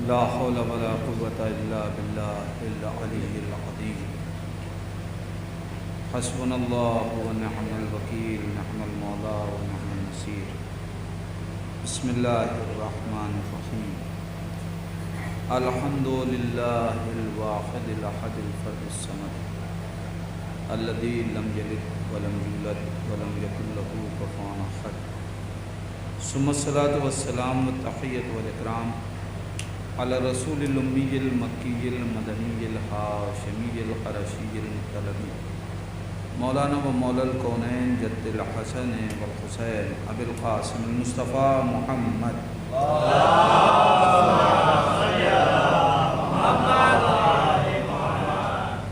لا حول ولا قوة إلا بالله العلي العظيم حسبنا الله ونعم الوكيل نعم المولى ونعم النصير بسم الله الرحمن الرحيم الحمد لله الواحد الأحد الفرد الصمد الذي لم يلد ولم يولد ولم يكن له كفوا أحد ثم الصلاة والسلام والتحية والإكرام على رسول الأمي المكي المدني الهاشمي القرشي المطلبي مولانا و مولا الكونين جد الحسن والحسين أبي القاسم المصطفى محمد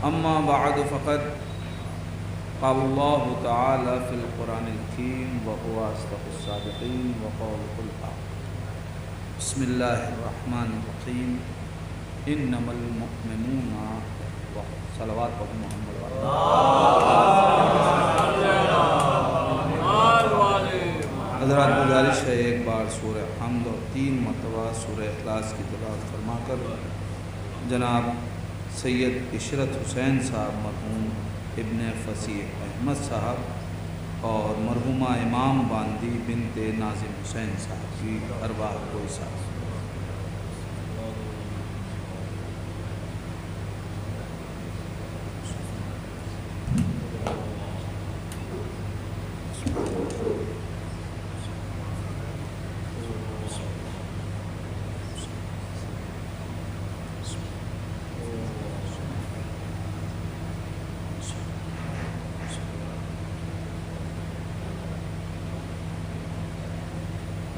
أما بعد فقد قال الله تعالى في القرآن الكريم وهو أصدق الصادقين وقوله الحق بسم الله الرحمن الرحيم إنما المؤمنون صلوات محمد حضرات گزارش ہے ایک بار سورہ حمد اور 3 مرتبہ سورہ اخلاص کی تلاوت فرما کر جناب سید عشرت حسین صاحب مرحوم ابن فصیح احمد صاحب اور مرحومہ امام باندی بنت ناظم حسین صاحب کی ارواح کو صاحب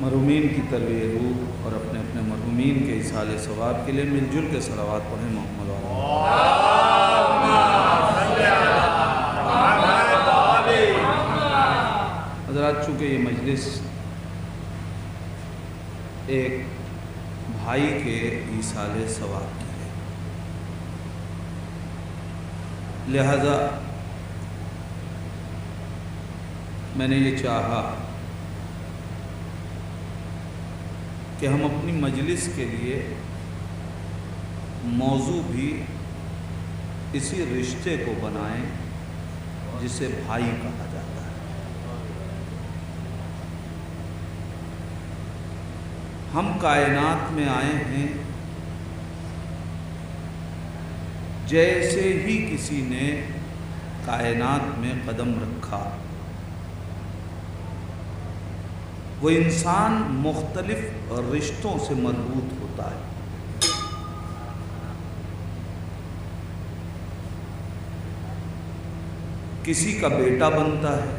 مرحومین کی ترویح روح اور اپنے اپنے مرحومین کے اصالِ ثواب کے لیے مل جل کے صلوات پڑھیں محمد والا حضرات چونکہ یہ مجلس ایک بھائی کے اصالِ ثواب کی ہے، لہذا میں نے یہ چاہا کہ ہم اپنی مجلس کے لیے موضوع بھی اسی رشتے کو بنائیں جسے بھائی کہا جاتا ہے۔ ہم کائنات میں آئے ہیں جیسے ہی کسی نے کائنات میں قدم رکھا، وہ انسان مختلف رشتوں سے مربوط ہوتا ہے۔ کسی کا بیٹا بنتا ہے،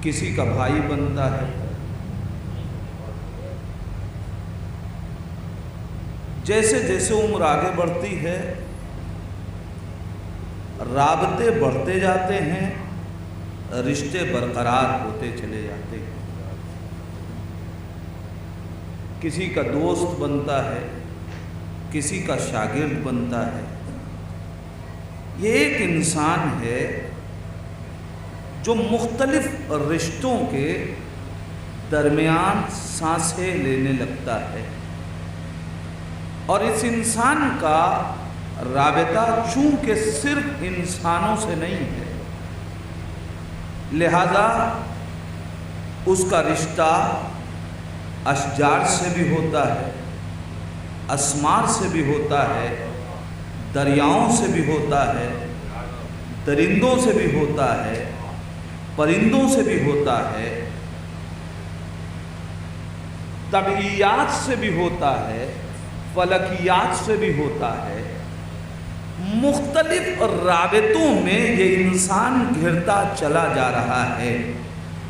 کسی کا بھائی بنتا ہے، جیسے جیسے عمر آگے بڑھتی ہے رابطے بڑھتے جاتے ہیں، رشتے برقرار ہوتے چلے جاتے ہیں۔ کسی کا دوست بنتا ہے، کسی کا شاگرد بنتا ہے۔ یہ ایک انسان ہے جو مختلف رشتوں کے درمیان سانسیں لینے لگتا ہے، اور اس انسان کا رابطہ چونکہ صرف انسانوں سے نہیں ہے، لہذا اس کا رشتہ اشجار سے بھی ہوتا ہے، اسمار سے بھی ہوتا ہے، دریاؤں سے بھی ہوتا ہے، درندوں سے بھی ہوتا ہے، پرندوں سے بھی ہوتا ہے، طبعیات سے بھی ہوتا ہے، فلکیات سے بھی ہوتا ہے۔ مختلف رابطوں میں یہ انسان گھرتا چلا جا رہا ہے،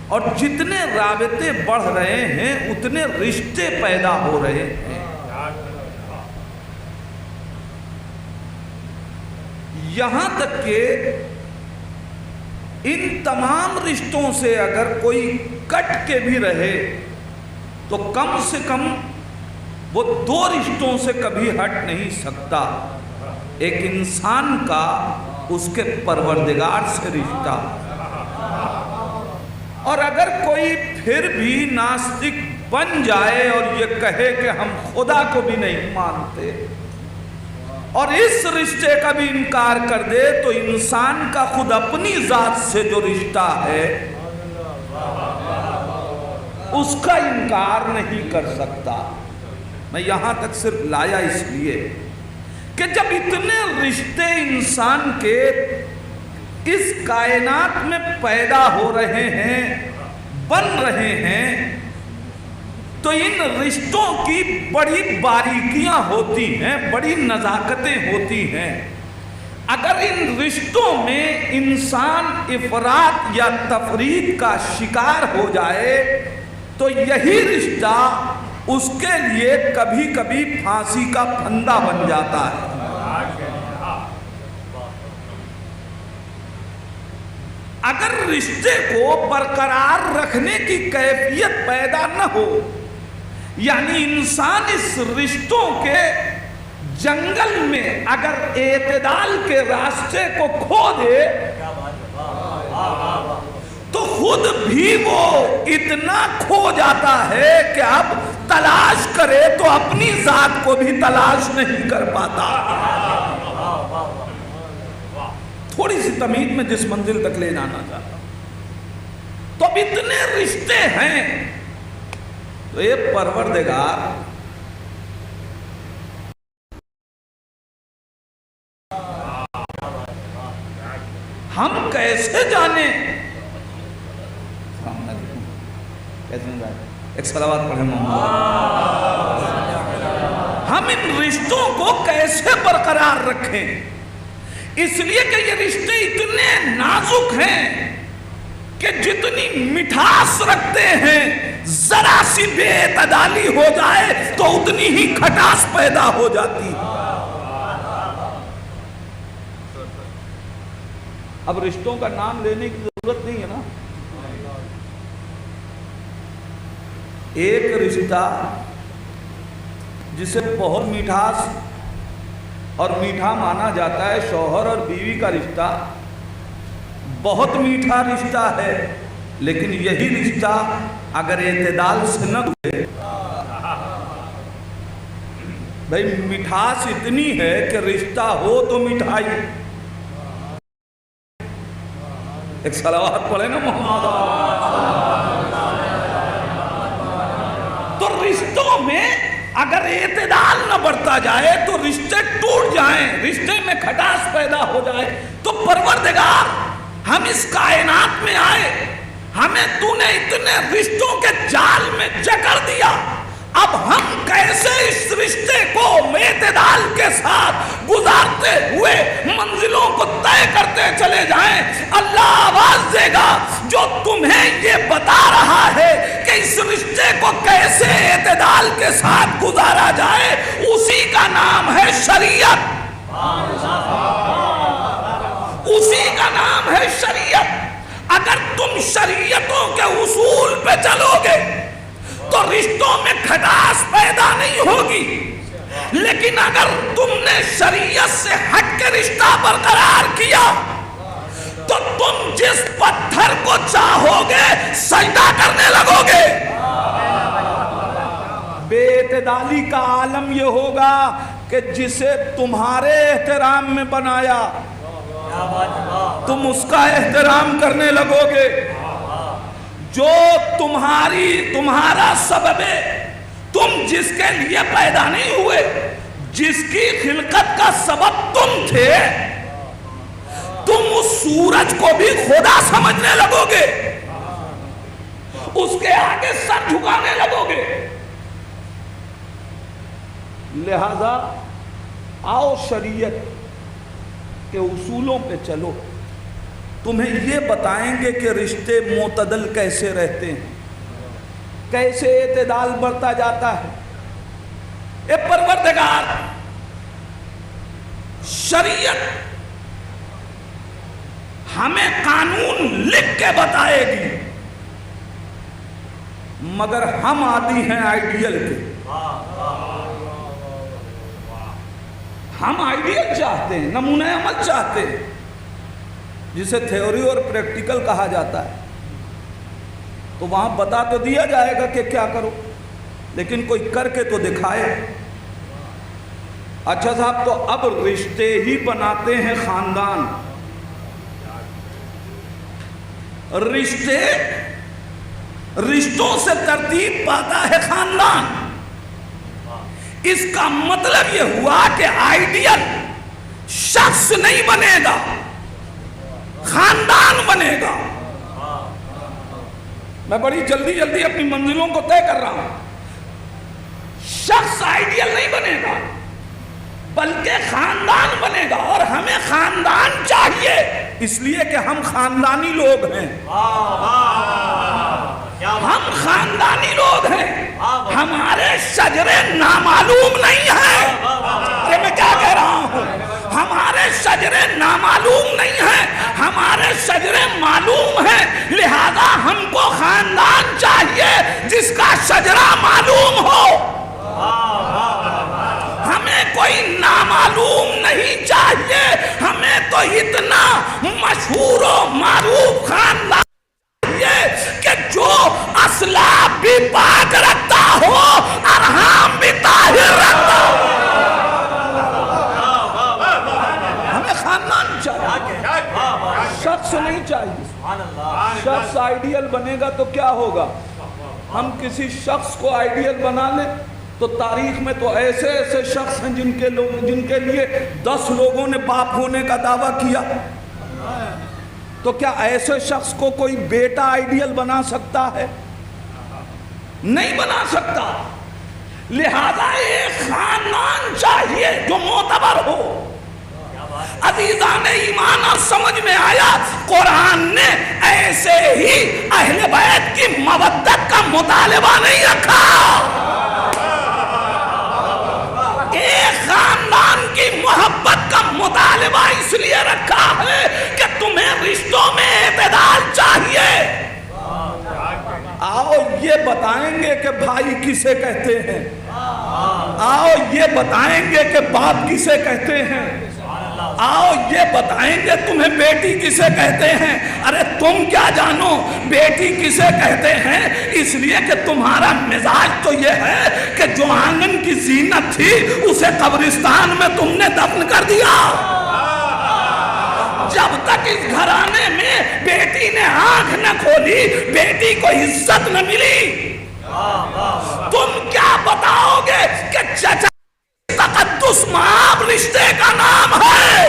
اور جتنے رابطے بڑھ رہے ہیں اتنے رشتے پیدا ہو رہے ہیں۔ یہاں تک کہ ان تمام رشتوں سے اگر کوئی کٹ کے بھی رہے تو کم سے کم وہ 2 رشتوں سے کبھی ہٹ نہیں سکتا۔ ایک انسان کا اس کے پروردگار سے رشتہ، اور اگر کوئی پھر بھی ناستک بن جائے اور یہ کہے کہ ہم خدا کو بھی نہیں مانتے اور اس رشتے کا بھی انکار کر دے، تو انسان کا خود اپنی ذات سے جو رشتہ ہے اس کا انکار نہیں کر سکتا۔ میں یہاں تک صرف لایا اس لیے کہ جب اتنے رشتے انسان کے اس کائنات میں پیدا ہو رہے ہیں، بن رہے ہیں، تو ان رشتوں کی بڑی باریکیاں ہوتی ہیں، بڑی نزاکتیں ہوتی ہیں۔ اگر ان رشتوں میں انسان افراط یا تفریط کا شکار ہو جائے تو یہی رشتہ اس کے لیے کبھی کبھی پھانسی کا پھندا بن جاتا ہے۔ اگر رشتے کو برقرار رکھنے کی کیفیت پیدا نہ ہو، یعنی انسان اس رشتوں کے جنگل میں اگر اعتدال کے راستے کو کھو دے تو خود بھی وہ اتنا کھو جاتا ہے کہ اب تلاش کرے تو اپنی ذات کو بھی تلاش نہیں کر پاتا۔ تھوڑی سی تمہید میں جس منزل تک لے جانا چاہتا، تو اب اتنے رشتے ہیں، تو یہ پروردگار ہم کیسے جانیں، ایک صلوات پڑھیں محمد، ہم ان رشتوں کو کیسے برقرار رکھیں؟ اس لیے کہ یہ رشتے اتنے نازک ہیں کہ جتنی مٹھاس رکھتے ہیں، ذرا سی بے اعتدالی ہو جائے تو اتنی ہی کھٹاس پیدا ہو جاتی۔ اب رشتوں کا نام لینے کی ضرورت نہیں ہے نا۔ ایک رشتہ جسے بہت مٹھاس اور میٹھا مانا جاتا ہے، شوہر اور بیوی کا رشتہ بہت میٹھا رشتہ ہے، لیکن یہی رشتہ اگر اعتدال سے نہ ہوئے، بھئی مٹھاس اتنی ہے کہ رشتہ ہو تو مٹھائی، ایک صلوات پڑھے نا محمد۔ تو رشتوں میں اگر اعتدال نہ بڑھتا جائے تو رشتے ٹوٹ جائیں، رشتے میں کھٹاس پیدا ہو جائے۔ تو پروردگار ہم اس کائنات میں آئے، ہمیں تو نے اتنے رشتوں کے جال میں جکڑ دیا، اب ہم کیسے اس رشتے کو اعتدال کے ساتھ گزارتے ہوئے منزلوں کو طے کرتے چلے جائیں؟ اللہ آواز دے گا جو تمہیں یہ بتا رہا ہے کہ اس رشتے کو کیسے اعتدال کے ساتھ گزارا جائے، اسی کا نام ہے شریعت، اسی کا نام ہے شریعت۔ اگر تم شریعتوں کے اصول پہ چلو گے تو رشتوں میں کھٹاس پیدا نہیں ہوگی، لیکن اگر تم نے شریعت سے ہٹ کے رشتہ برقرار کیا تو تم جس پتھر کو چاہو گے سجدہ کرنے لگو گے۔ بے اعتدالی کا عالم یہ ہوگا کہ جسے تمہارے احترام میں بنایا تم اس کا احترام کرنے لگو گے، جو تمہارا سبب ہے، تم جس کے لیے پیدا نہیں ہوئے، جس کی خلقت کا سبب تم تھے، تم اس سورج کو بھی خدا سمجھنے لگو گے، اس کے آگے سر جھکانے لگو گے۔ لہذا آؤ شریعت کے اصولوں پہ چلو، تمہیں یہ بتائیں گے کہ رشتے معتدل کیسے رہتے ہیں، کیسے اعتدال بڑھتا جاتا ہے۔ اے پروردگار، شریعت ہمیں قانون لکھ کے بتائے گی، مگر ہم عادی ہیں آئیڈیل کے، ہم آئیڈیل چاہتے ہیں، نمونہ عمل چاہتے ہیں، جسے تھیوری اور پریکٹیکل کہا جاتا ہے۔ تو وہاں بتا تو دیا جائے گا کہ کیا کرو، لیکن کوئی کر کے تو دکھائے۔ اچھا صاحب، تو اب رشتے ہی بناتے ہیں خاندان، رشتوں سے ترتیب پاتا ہے خاندان۔ اس کا مطلب یہ ہوا کہ آئیڈیل شخص نہیں بنے گا، خاندان بنے گا۔ میں بڑی جلدی اپنی منزلوں کو طے کر رہا ہوں۔ شخص آئیڈیل نہیں بنے گا بلکہ خاندان بنے گا، اور ہمیں خاندان چاہیے اس لیے کہ ہم خاندانی لوگ ہیں۔ ہم خاندانی لوگ ہیں، ہمارے شجرے نامعلوم نہیں ہیں۔ یہ میں کیا کہہ رہا ہوں؟ ہمارے شجرے نامعلوم نہیں ہیں، ہمارے شجرے معلوم ہیں، لہذا ہم کو خاندان چاہیے جس کا شجرہ معلوم ہو۔ ہمیں کوئی نامعلوم نہیں چاہیے، ہمیں تو اتنا مشہور و معروف خاندان چاہیے کہ جو اسلاف بھی پاک رکھتا ہو، ارحام بھی طاہر رکھتا ہو۔ ہمیں خاندان چاہیے، شخص نہیں چاہیے۔ شخص آئیڈیل بنے گا تو کیا ہوگا؟ ہم کسی شخص کو آئیڈیل بنا لیں تو تاریخ میں تو ایسے شخص ہیں جن کے لیے 10 لوگوں نے باپ ہونے کا دعویٰ کیا۔ تو کیا ایسے شخص کو کوئی بیٹا آئیڈیل بنا سکتا ہے؟ نہیں بنا سکتا۔ لہذا ایک خاندان چاہیے جو معتبر ہو۔ عزیزان ایمان، اور سمجھ میں آیا قرآن نے ایسے ہی اہل بیت کی مودت کا مطالبہ نہیں رکھا۔ ایک خاندان کی محبت کا مطالبہ اس لیے رکھا ہے کہ تمہیں رشتوں میں اعتدال چاہیے۔ آؤ یہ بتائیں گے کہ بھائی کسے کہتے ہیں، آؤ یہ بتائیں گے کہ باپ کسے کہتے ہیں، آؤ یہ بتائیں گے تمہیں بیٹی کسے کہتے ہیں۔ ارے تم کیا جانو بیٹی کسے کہتے ہیں؟ اس لیے کہ تمہارا مزاج تو یہ ہے کہ جو آنگن کی زینت تھی اسے قبرستان میں تم نے دفن کر دیا۔ جب تک اس گھرانے میں بیٹی نے آنکھ نہ کھولی، بیٹی کو عزت نہ ملی۔ تم کیا بتاؤ گے کہ چچا تقدس مآب رشتے کا نام ہے،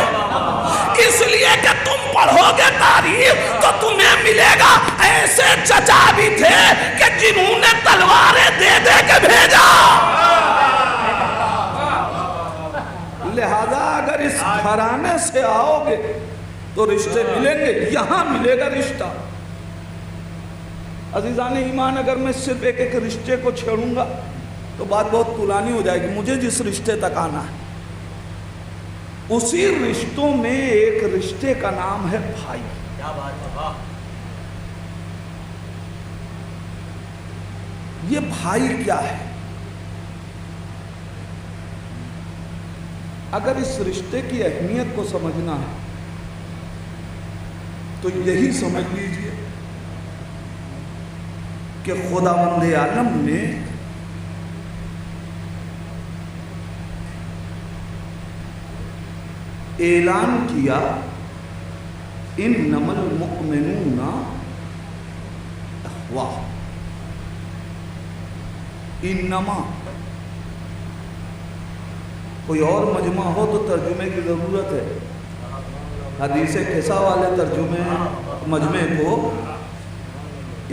اس لیے کہ تم پڑھو گے تاریخ تو تمہیں ملے گا ایسے چچا بھی تھے کہ جنہوں نے تلواریں دے دے کے بھیجا۔ لہذا اگر اس گھرانے سے آؤ گے تو رشتے ملیں گے، یہاں ملے گا رشتہ۔ عزیزان ایمان، اگر میں صرف ایک رشتے کو چھیڑوں گا تو بات بہت طولانی ہو جائے گی۔ مجھے جس رشتے تک آنا ہے اسی رشتوں میں ایک رشتے کا نام ہے بھائی۔ کیا بات ہے! یہ بھائی کیا ہے؟ اگر اس رشتے کی اہمیت کو سمجھنا ہے تو یہی سمجھ لیجئے کہ خداوند عالم نے اعلان کیا انما المؤمنون اخوہ۔ انما کوئی اور مجمع ہو تو ترجمے کی ضرورت ہے۔ حدیث قصہ والے ترجمے مجمع کو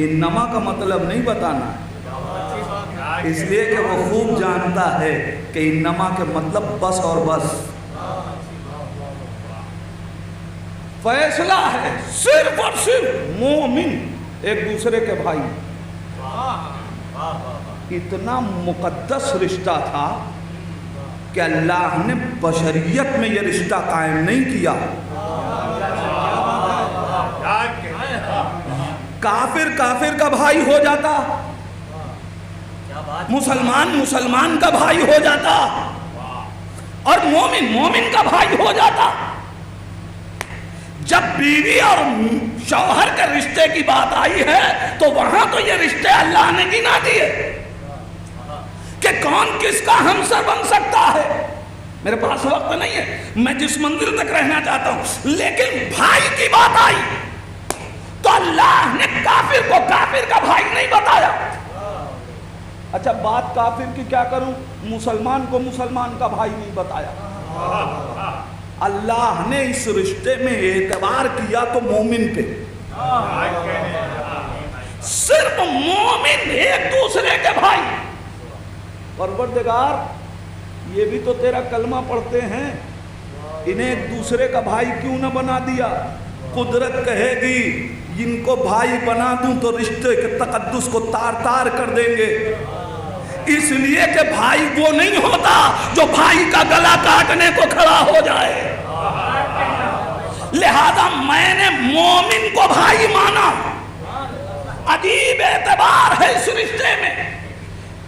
انما کا مطلب نہیں بتانا، اس لیے کہ وہ خوب جانتا ہے کہ انما کے مطلب بس اور بس۔ فیصلہ ہے صرف اور صرف مومن ایک دوسرے کے بھائی۔ اتنا مقدس رشتہ تھا کہ اللہ نے بشریت میں یہ رشتہ قائم نہیں کیا۔ کافر کا بھائی ہو جاتا، مسلمان کا بھائی ہو جاتا، اور مومن کا بھائی ہو جاتا۔ جب بیوی اور شوہر کے رشتے کی بات آئی ہے تو وہاں تو یہ رشتے اللہ نے گنا دیے۔ کہ کون کس کا ہمسر بن سکتا ہے؟ میرے پاس وقت نہیں ہے، میں جس منزل تک رہنا چاہتا ہوں، لیکن بھائی کی بات آئی تو اللہ نے کافر کو کافر کا بھائی نہیں بتایا۔ اچھا بات کافر کی کیا کروں، مسلمان کو مسلمان کا بھائی نہیں بتایا۔ اللہ نے اس رشتے میں اعتبار کیا تو مومن پہ، صرف مومن ایک دوسرے کے بھائی۔ پروردگار یہ بھی تو تیرا کلمہ پڑھتے ہیں، انہیں ایک دوسرے کا بھائی کیوں نہ بنا دیا؟ قدرت کہے گی ان کو بھائی بنا دوں تو رشتے کے تقدس کو تار تار کر دیں گے، اس لیے کہ بھائی وہ نہیں ہوتا جو بھائی کا گلا کاٹنے کو کھڑا ہو جائے۔ لہذا میں نے مومن کو بھائی مانا۔ عجیب اعتبار ہے اس رشتے میں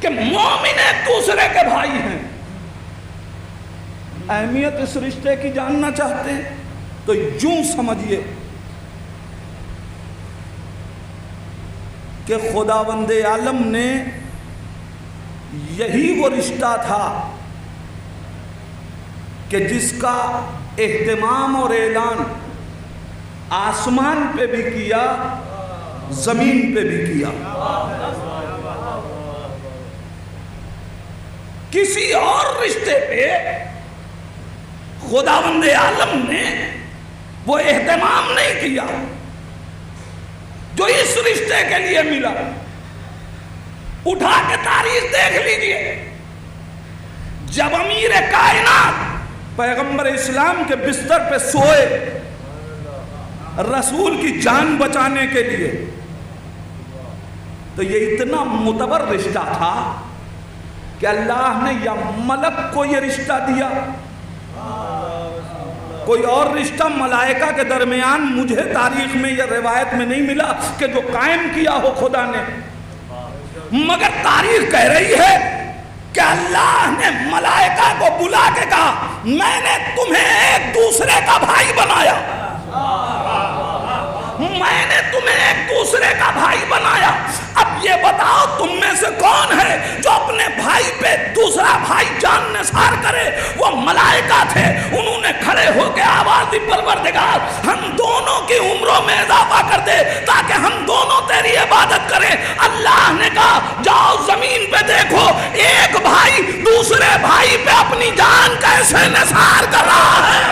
کہ مومن ایک دوسرے کے بھائی ہیں۔ اہمیت اس رشتے کی جاننا چاہتے ہیں تو یوں سمجھیے کہ خداوند عالم نے یہی وہ رشتہ تھا کہ جس کا اہتمام اور اعلان آسمان پہ بھی کیا، زمین پہ بھی کیا۔ کسی اور رشتے پہ خداوند عالم نے وہ اہتمام نہیں کیا جو اس رشتے کے لیے ملا۔ اٹھا کے تاریخ دیکھ لیجئے، جب امیر کائنات پیغمبر اسلام کے بستر پہ سوئے رسول کی جان بچانے کے لیے، تو یہ اتنا معتبر رشتہ تھا کہ اللہ نے یا ملک کو یہ رشتہ دیا، کوئی اور رشتہ ملائکہ کے درمیان مجھے تاریخ میں یا روایت میں نہیں ملا کہ جو قائم کیا ہو خدا نے، مگر تاریخ کہہ رہی ہے کہ اللہ نے ملائکہ کو بلا کے کہا میں نے تمہیں ایک دوسرے کا بھائی بنایا، میں نے تمہیں ایک دوسرے کا بھائی بنایا۔ اب یہ بتاؤ تم میں سے کون ہے جو اپنے بھائی پہ دوسرا بھائی جان نثار کرے؟ وہ ملائکہ تھے، انہوں نے کھڑے ہو کے آواز دی پروردگار ہم دونوں کی عمروں میں اضافہ کر دے تاکہ ہم دونوں تیری عبادت کریں۔ اللہ نے کہا جاؤ زمین پہ دیکھو ایک بھائی دوسرے بھائی پہ اپنی جان کیسے نثار کر رہا ہے،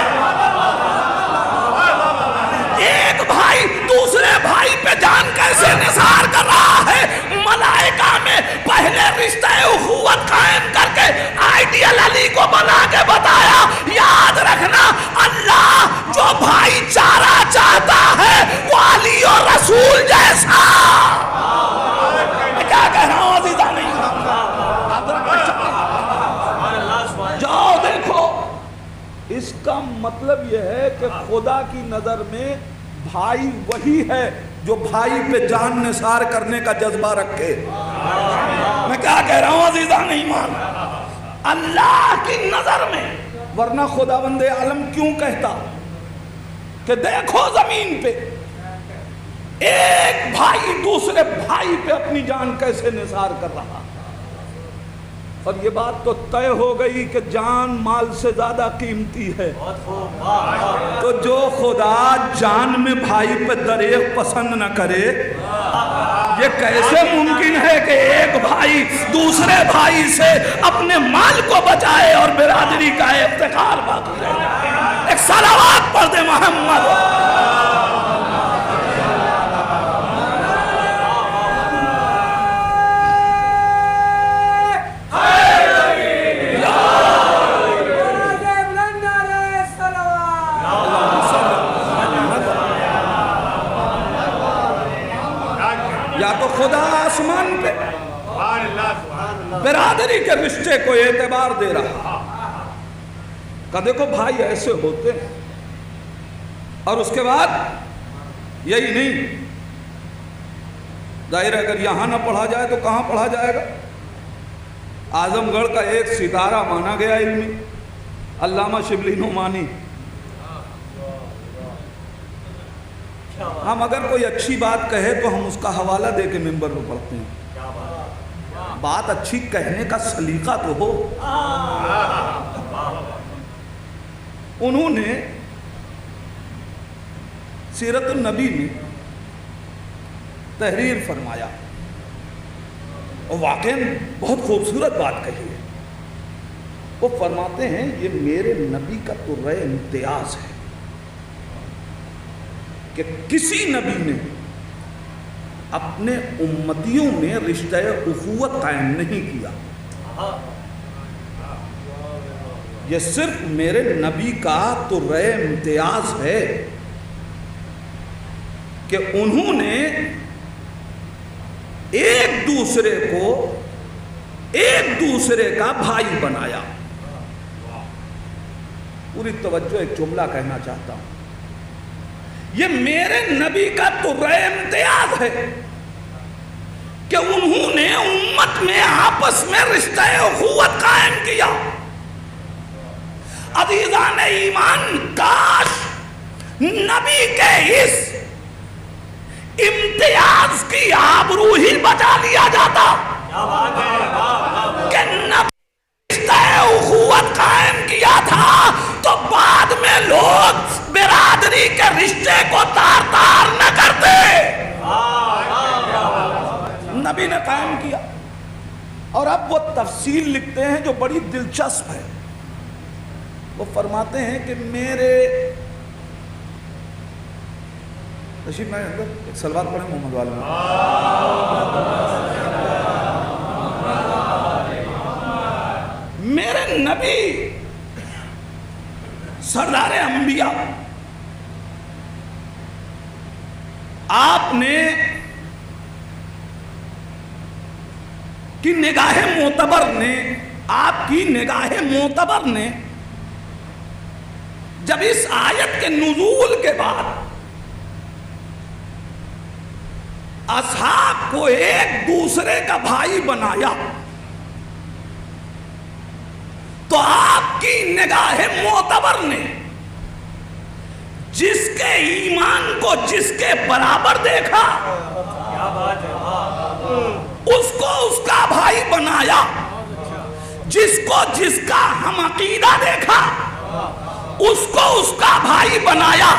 ایک بھائی دوسرے بھائی پہ جان کیسے نثار کر رہا ہے۔ ملائکہ میں پہلے رشتہ اخوت قائم کر کے آئیڈیل علی کو بنا کے بتایا یاد رکھنا اللہ جو بھائی چارہ چاہتا ہے وہ علی اور رسول جیسا۔ میں کیا کہہ رہا ہوں عزیزہ نہیں، جاؤ دیکھو۔ اس کا مطلب یہ ہے کہ خدا کی نظر میں بھائی وہی ہے جو بھائی پہ جان نثار کرنے کا جذبہ رکھے۔ میں کیا کہہ رہا ہوں عزیزہ نہیں مان، اللہ کی نظر میں، ورنہ خداوند عالم کیوں کہتا کہ دیکھو زمین پہ ایک بھائی دوسرے بھائی پہ اپنی جان کیسے نثار کر رہا۔ اور یہ بات تو طے ہو گئی کہ جان مال سے زیادہ قیمتی ہے، تو جو خدا جان میں بھائی پہ دریغ پسند نہ کرے، یہ کیسے ممکن ہے کہ ایک بھائی دوسرے بھائی سے اپنے مال کو بچائے اور برادری کا افتخار باقی رہے؟ ایک صلوات پڑھ دے محمد۔ خدا آسمان پہ برادری کے رشتے کو اعتبار دے رہا کہ دیکھو بھائی ایسے ہوتے ہیں، اور اس کے بعد یہی نہیں، ظاہر اگر یہاں نہ پڑھا جائے تو کہاں پڑھا جائے گا؟ اعظم گڑھ کا ایک ستارہ مانا گیا علمی، علامہ شبلی نعمانی۔ ہم اگر کوئی اچھی بات کہے تو ہم اس کا حوالہ دے کے ممبر پہ پڑھتے ہیں، بات اچھی کہنے کا سلیقہ تو ہو۔ انہوں نے سیرت النبی میں تحریر فرمایا اور واقعاً بہت خوبصورت بات کہی ہے۔ وہ فرماتے ہیں یہ میرے نبی کا طرۂ امتیاز ہے کہ کسی نبی نے اپنے امتیوں میں رشتہ اخوت قائم نہیں کیا۔ یہ صرف میرے نبی کا طرۂ امتیاز ہے کہ انہوں نے ایک دوسرے کو ایک دوسرے کا بھائی بنایا۔ پوری توجہ، ایک جملہ کہنا چاہتا ہوں، یہ میرے نبی کا طرۂ امتیاز ہے کہ انہوں نے امت میں آپس میں رشتہ اخوت قائم کیا۔ عزیزان ایمان، کاش نبی کے اس امتیاز کی آبرو ہی بچا لیا جاتا کہ نبی رشتہ اخوت قائم کیا تھا تو بعد میں لوگ برادری کے رشتے کو تار تار نہ کرتے۔ نبی نے قائم کیا۔ اور اب وہ تفصیل لکھتے ہیں جو بڑی دلچسپ ہے۔ وہ فرماتے ہیں کہ میرے تشریف میں اندر ایک سلوات پڑھیں محمد والے میں۔ میرے نبی سردار انبیاء آپ نے کی نگاہ معتبر نے آپ کی نگاہ معتبر نے جب اس آیت کے نزول کے بعد اصحاب کو ایک دوسرے کا بھائی بنایا تو آپ کی نگاہ معتبر نے جس کے ایمان کو جس کے برابر دیکھا اس کو اس کا بھائی بنایا، جس کو جس کا ہم عقیدہ دیکھا اس کو اس کا بھائی بنایا،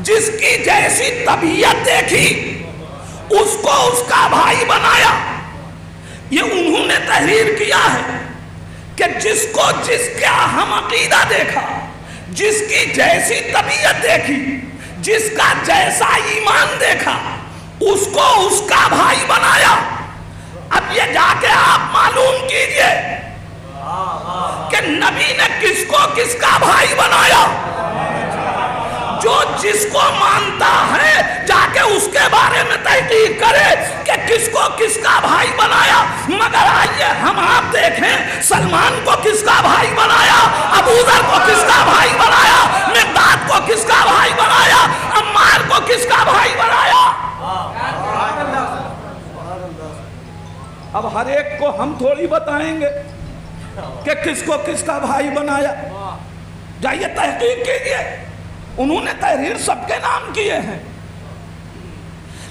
جس کی جیسی طبیعت دیکھی اس کو اس کا بھائی بنایا۔ یہ انہوں نے تحریر کیا ہے کہ جس کو جس کا ہم عقیدہ دیکھا، جس کی جیسی طبیعت دیکھی، جس کا جیسا ایمان دیکھا اس کو اس کا بھائی بنایا۔ اب یہ جا کے آپ معلوم کیجئے کہ نبی نے کس کو کس کا بھائی بنایا۔ جو جس کو مانتا ہے جا کے اس کے بارے میں تحقیق کرے کہ کس کو کس کا بھائی بنایا۔ مگر آئیے ہم آپ دیکھیں سلمان کو کس کا بھائی بنایا، ابو ذر کو کس کا بھائی بنایا، مقداد کو کس کا بھائی بنایا، عمار کو کس کا بھائی بنایا۔ اب ہر ایک کو ہم تھوڑی بتائیں گے کہ کس کو کس کا بھائی بنایا۔ جائیے تحقیق کیجئے، انہوں نے تحریر سب کے نام کیے ہیں،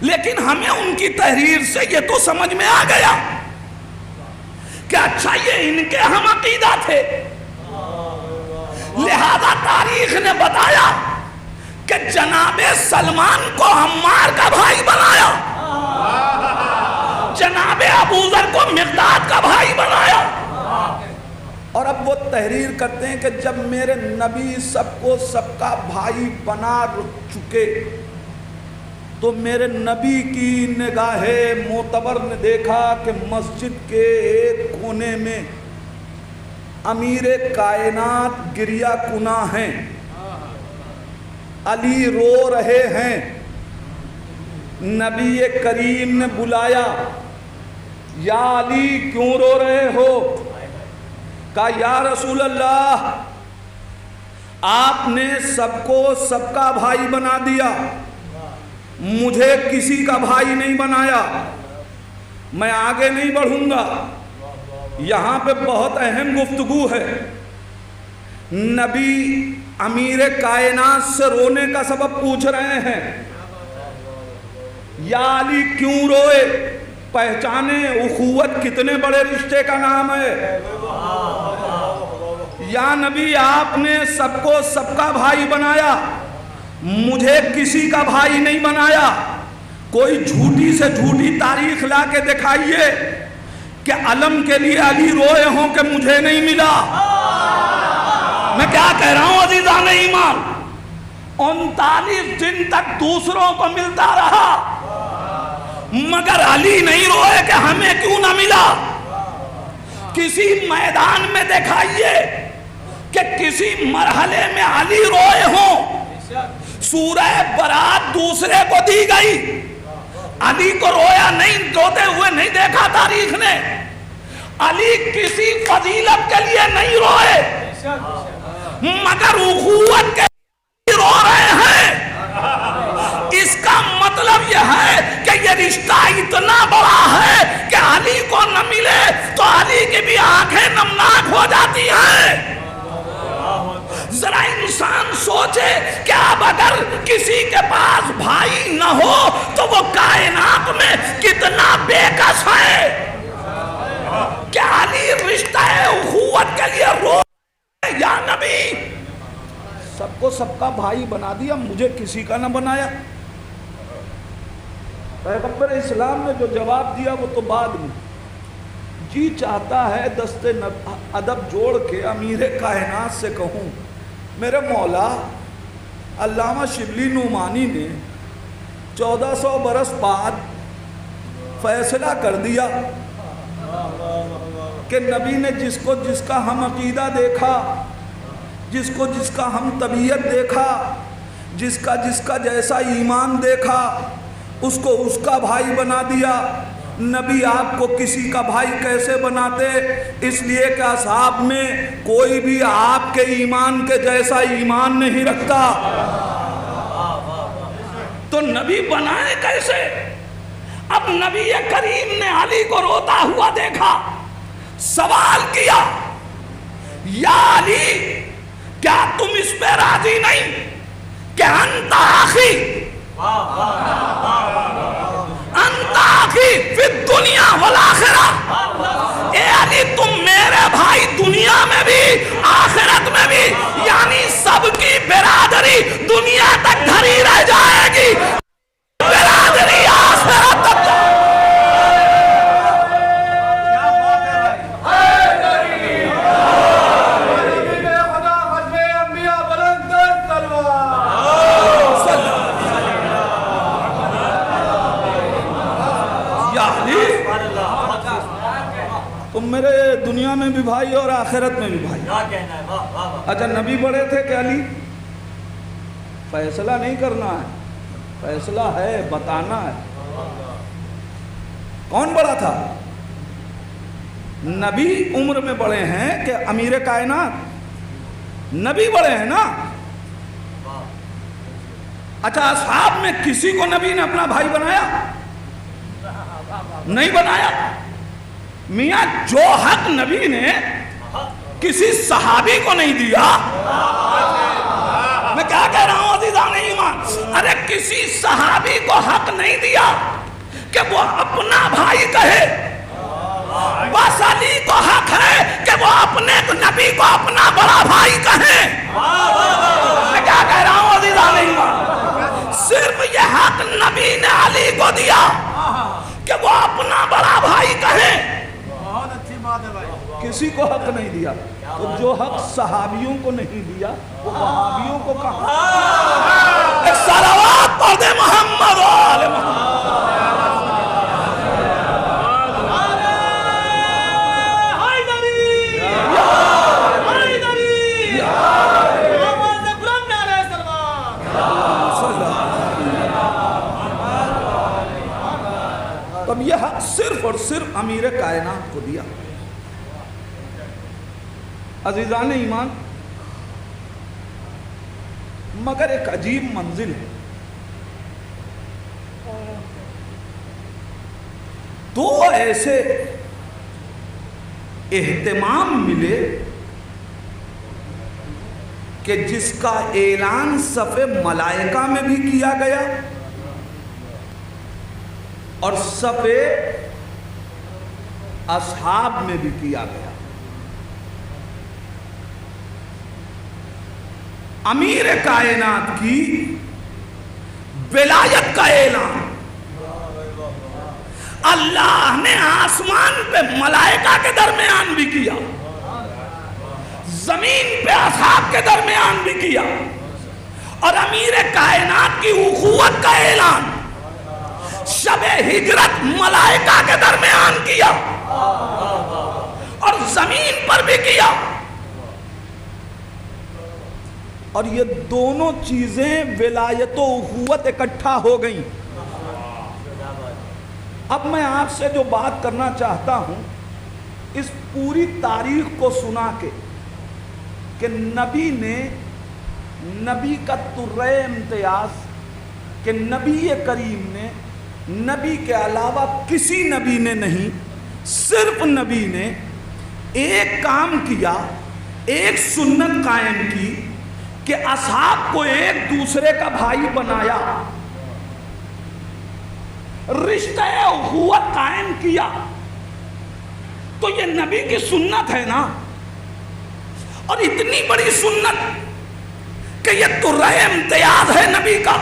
لیکن ہمیں ان کی تحریر سے یہ تو سمجھ میں آ گیا کہ اچھا یہ ان کے ہم عقیدہ تھے، لہذا تاریخ نے بتایا کہ جناب سلمان کو عمار کا بھائی بنایا، جناب ابو ذر کو مقداد کا بھائی بنایا۔ اور اب وہ تحریر کرتے ہیں کہ جب میرے نبی سب کو سب کا بھائی بنا چکے تو میرے نبی کی نگاہ معتبر نے دیکھا کہ مسجد کے ایک کونے میں امیر کائنات گریہ کناں ہیں، علی رو رہے ہیں۔ نبی کریم نے بلایا، یا علی کیوں رو رہے ہو؟ کہا یا رسول اللہ آپ نے سب کو سب کا بھائی بنا دیا، مجھے کسی کا بھائی نہیں بنایا، میں آگے نہیں بڑھوں گا۔ یہاں پہ بہت اہم گفتگو ہے۔ نبی امیر کائنات سے رونے کا سبب پوچھ رہے ہیں، یا علی کیوں روئے؟ پہچانے اخوت کتنے بڑے رشتے کا نام ہے۔ یا نبی آپ نے سب کو سب کا بھائی بنایا، مجھے کسی کا بھائی نہیں بنایا۔ کوئی جھوٹی سے جھوٹی تاریخ لا کے دکھائیے کہ علم کے لیے علی روئے ہوں کہ مجھے نہیں ملا۔ میں کیا کہہ رہا ہوں عزیزان ایمان، 39 دن تک دوسروں کو ملتا رہا مگر علی نہیں روئے کہ ہمیں کیوں نہ ملا۔ کسی میدان میں دکھائیے کہ کسی مرحلے میں علی روئے ہوں۔ سورہ برات دوسرے کو دی گئی، علی کو رویا نہیں، روتے ہوئے نہیں دیکھا تاریخ نے۔ علی کسی فضیلت کے لیے نہیں روئے مگر اخوت کے لیے رو رہے ہیں۔ اس کا مطلب یہ ہے کہ یہ رشتہ اتنا بڑا ہے کہ علی کو نہ ملے تو علی کی بھی آنکھیں نمناک ہو جاتی ہیں۔ ذرا انسان سوچے کہ اب اگر کسی کے پاس بھائی نہ ہو تو وہ کائنات میں کتنا بے کس ہے کہ علی رشتہ اخوت کے لیے رو۔ یا نبی سب کو سب کا بھائی بنا دیا، مجھے کسی کا نہ بنایا۔ پیغمبر اسلام نے جو جواب دیا وہ تو بعد میں، جی چاہتا ہے دست ادب جوڑ کے امیر کائنات سے کہوں، میرے مولا علامہ شبلی نعمانی نے 1400 برس بعد فیصلہ کر دیا کہ نبی نے جس کو جس کا ہم عقیدہ دیکھا، جس کو جس کا ہم طبیعت دیکھا، جس کا جیسا ایمان دیکھا، اس کو اس کا بھائی بنا دیا۔ نبی آپ کو کسی کا بھائی کیسے بناتے؟ اس لیے کہ اصحاب میں کوئی بھی آپ کے ایمان کے جیسا ایمان نہیں رکھتا، تو نبی بنائے کیسے؟ اب نبی کریم نے علی کو روتا ہوا دیکھا، سوال کیا، یا علی کیا تم اس پہ راضی نہیں کہ انت آخی فی الدنیا والآخرہ؟ اے علی تم میرے بھائی دنیا میں بھی آخرت میں بھی، یعنی سب کی برادری دنیا تک دھری رہ جائے گی، برادری آخرت تک۔ تم میرے دنیا میں بھی بھائی اور آخرت میں بھی بھائی۔ اچھا نبی بڑے تھے کہ علی؟ فیصلہ نہیں کرنا ہے، فیصلہ ہے، بتانا ہے۔ کون بڑا تھا؟ نبی عمر میں بڑے ہیں کہ امیر کائنات؟ نبی بڑے ہیں نا۔ اچھا اصحاب میں کسی کو نبی نے اپنا بھائی بنایا؟ نہیں بنایا۔ میاں جو حق نبی نے کسی صحابی کو نہیں دیا، میں کیا کہہ رہا ہوں عزیزان ایمان، ارے کسی صحابی کو حق نہیں دیا کہ وہ اپنا بھائی کہے، بس علی کو حق ہے کہ وہ اپنے نبی کو اپنا بڑا بھائی کہے۔ میں کیا کہہ رہا ہوں عزیزان ایمان، صرف یہ حق نبی نے علی کو دیا کہ وہ اپنا بڑا بھائی کہیں، کسی کو حق نہیں دیا۔ تو جو حق صحابیوں کو نہیں دیا وہ وہابیوں کو کہاں؟ ایک صلوات پڑھ دے محمد و آل محمد۔ تب یہ حق صرف اور صرف امیر کائنات کو دیا۔ عزیزان ایمان، مگر ایک عجیب منزل ہے۔ دو ایسے اہتمام ملے کہ جس کا اعلان صف ملائکہ میں بھی کیا گیا اور صف اصحاب میں بھی کیا گیا۔ امیر کائنات کی ولایت کا اعلان اللہ نے آسمان پہ ملائکہ کے درمیان بھی کیا، زمین پہ اصحاب کے درمیان بھی کیا، اور امیر کائنات کی اخوت کا اعلان شب ہجرت ملائکہ کے درمیان کیا اور زمین پر بھی کیا۔ اور یہ دونوں چیزیں ولایت و اخوت اکٹھا ہو گئیں۔ اب میں آپ سے جو بات کرنا چاہتا ہوں، اس پوری تاریخ کو سنا کے کہ نبی کا ترے امتیاز کہ نبی کریم نے، نبی کے علاوہ کسی نبی نے نہیں، صرف نبی نے ایک کام کیا، ایک سنت قائم کی کہ اصحاب کو ایک دوسرے کا بھائی بنایا، رشتہ اخوت قائم کیا۔ تو یہ نبی کی سنت ہے نا، اور اتنی بڑی سنت کہ یہ ترے امتیاز ہے نبی کا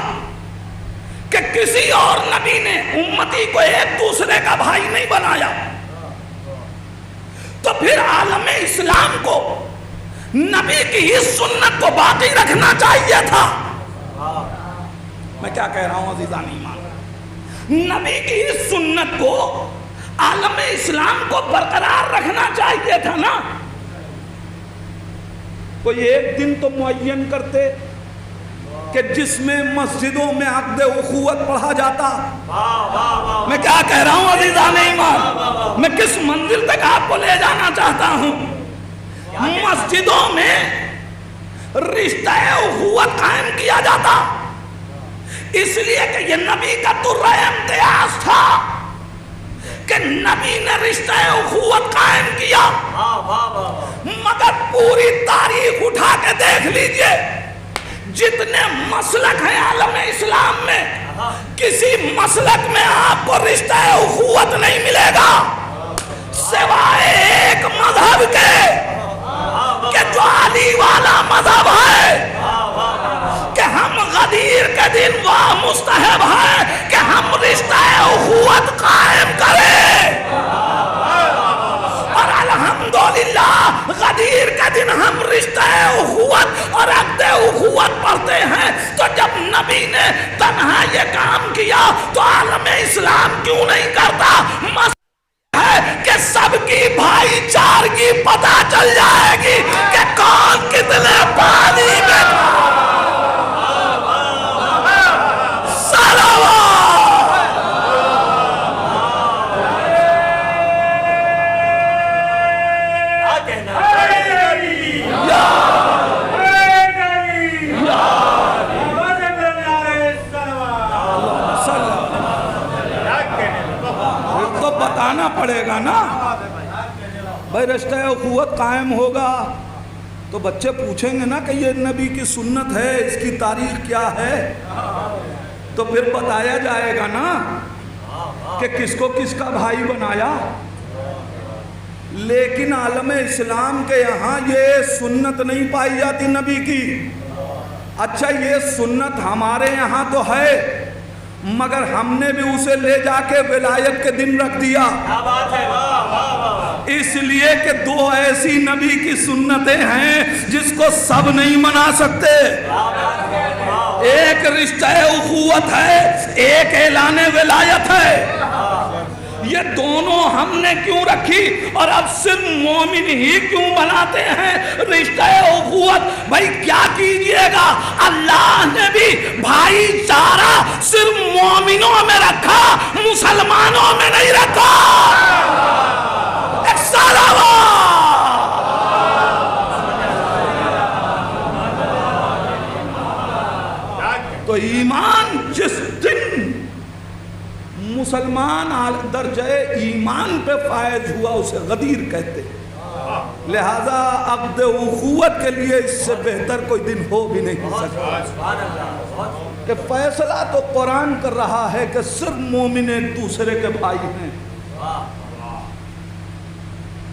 کہ کسی اور نبی نے امتی کو ایک دوسرے کا بھائی نہیں بنایا۔ تو پھر عالم اسلام کو نبی کی اس سنت کو باقی رکھنا چاہیے تھا۔ میں کیا کہہ رہا ہوں عزیزان ایمان؟ نبی کی اس سنت کو عالم اسلام کو برقرار رکھنا چاہیے تھا نا۔ کوئی ایک دن تو معین کرتے کہ جس میں مسجدوں میں عقد اخوت پڑھا جاتا۔ میں کیا کہہ رہا ہوں عزیزان ایمان؟ میں کس منزل تک آپ کو لے جانا چاہتا ہوں؟ مسجدوں میں رشتہ اخوت قائم کیا جاتا، اس لیے کہ یہ نبی کا ترے امتیاز تھا کہ نبی نے رشتہ اخوت قائم کیا۔ مگر پوری تاریخ اٹھا کے دیکھ لیجئے، جتنے مسلک ہیں عالم اسلام میں، کسی مسلک میں آپ کو رشتہ اخوت نہیں ملے گا سوائے ایک مذہب کے، کہ جو علی والا مذہب ہے، کہ ہم غدیر کے دن وہ مستحب ہے کہ ہم رشتہ اخوت قائم کریں، اور الحمدللہ غدیر کے دن ہم رشتہ اخوت اور عقد اخوت پڑھتے ہیں۔ تو جب نبی نے تنہا یہ کام کیا تو عالم اسلام کیوں نہیں کرتا؟ کہ سب کی بھائی چارگی پتہ چل جائے گی کہ کون کتنے پانی میں بتانا پڑے گا نا بھائی۔ رشتہ اخوت قائم ہوگا تو بچے پوچھیں گے نا کہ یہ نبی کی سنت ہے، اس کی تاریخ کیا ہے، تو پھر بتایا جائے گا نا کہ کس کو کس کا بھائی بنایا۔ لیکن عالم اسلام کے یہاں یہ سنت نہیں پائی جاتی نبی کی۔ اچھا یہ سنت ہمارے یہاں تو ہے، مگر ہم نے بھی اسے لے جا کے ولایت کے دن رکھ دیا، اس لیے کہ دو ایسی نبی کی سنتیں ہیں جس کو سب نہیں منا سکتے۔ ایک رشتہ اخوت ہے، ایک اعلان ولایت ہے۔ یہ دونوں ہم نے کیوں رکھی اور اب صرف مومن ہی کیوں بناتے ہیں رشتہ اخوت؟ بھائی کیا کیجئے گا، اللہ نے بھی بھائی چارہ صرف مومنوں میں رکھا، مسلمانوں میں نہیں رکھا۔ ایک سالہ تو ایمان جس دن مسلمان درجہ ایمان پہ فائز ہوا اسے غدیر کہتے، لہذا عقد اخوت کے لیے اس سے بہتر کوئی دن ہو بھی نہیں سکتا کہ فیصلہ تو قرآن کر رہا ہے کہ صرف مومن ایک دوسرے کے بھائی ہیں۔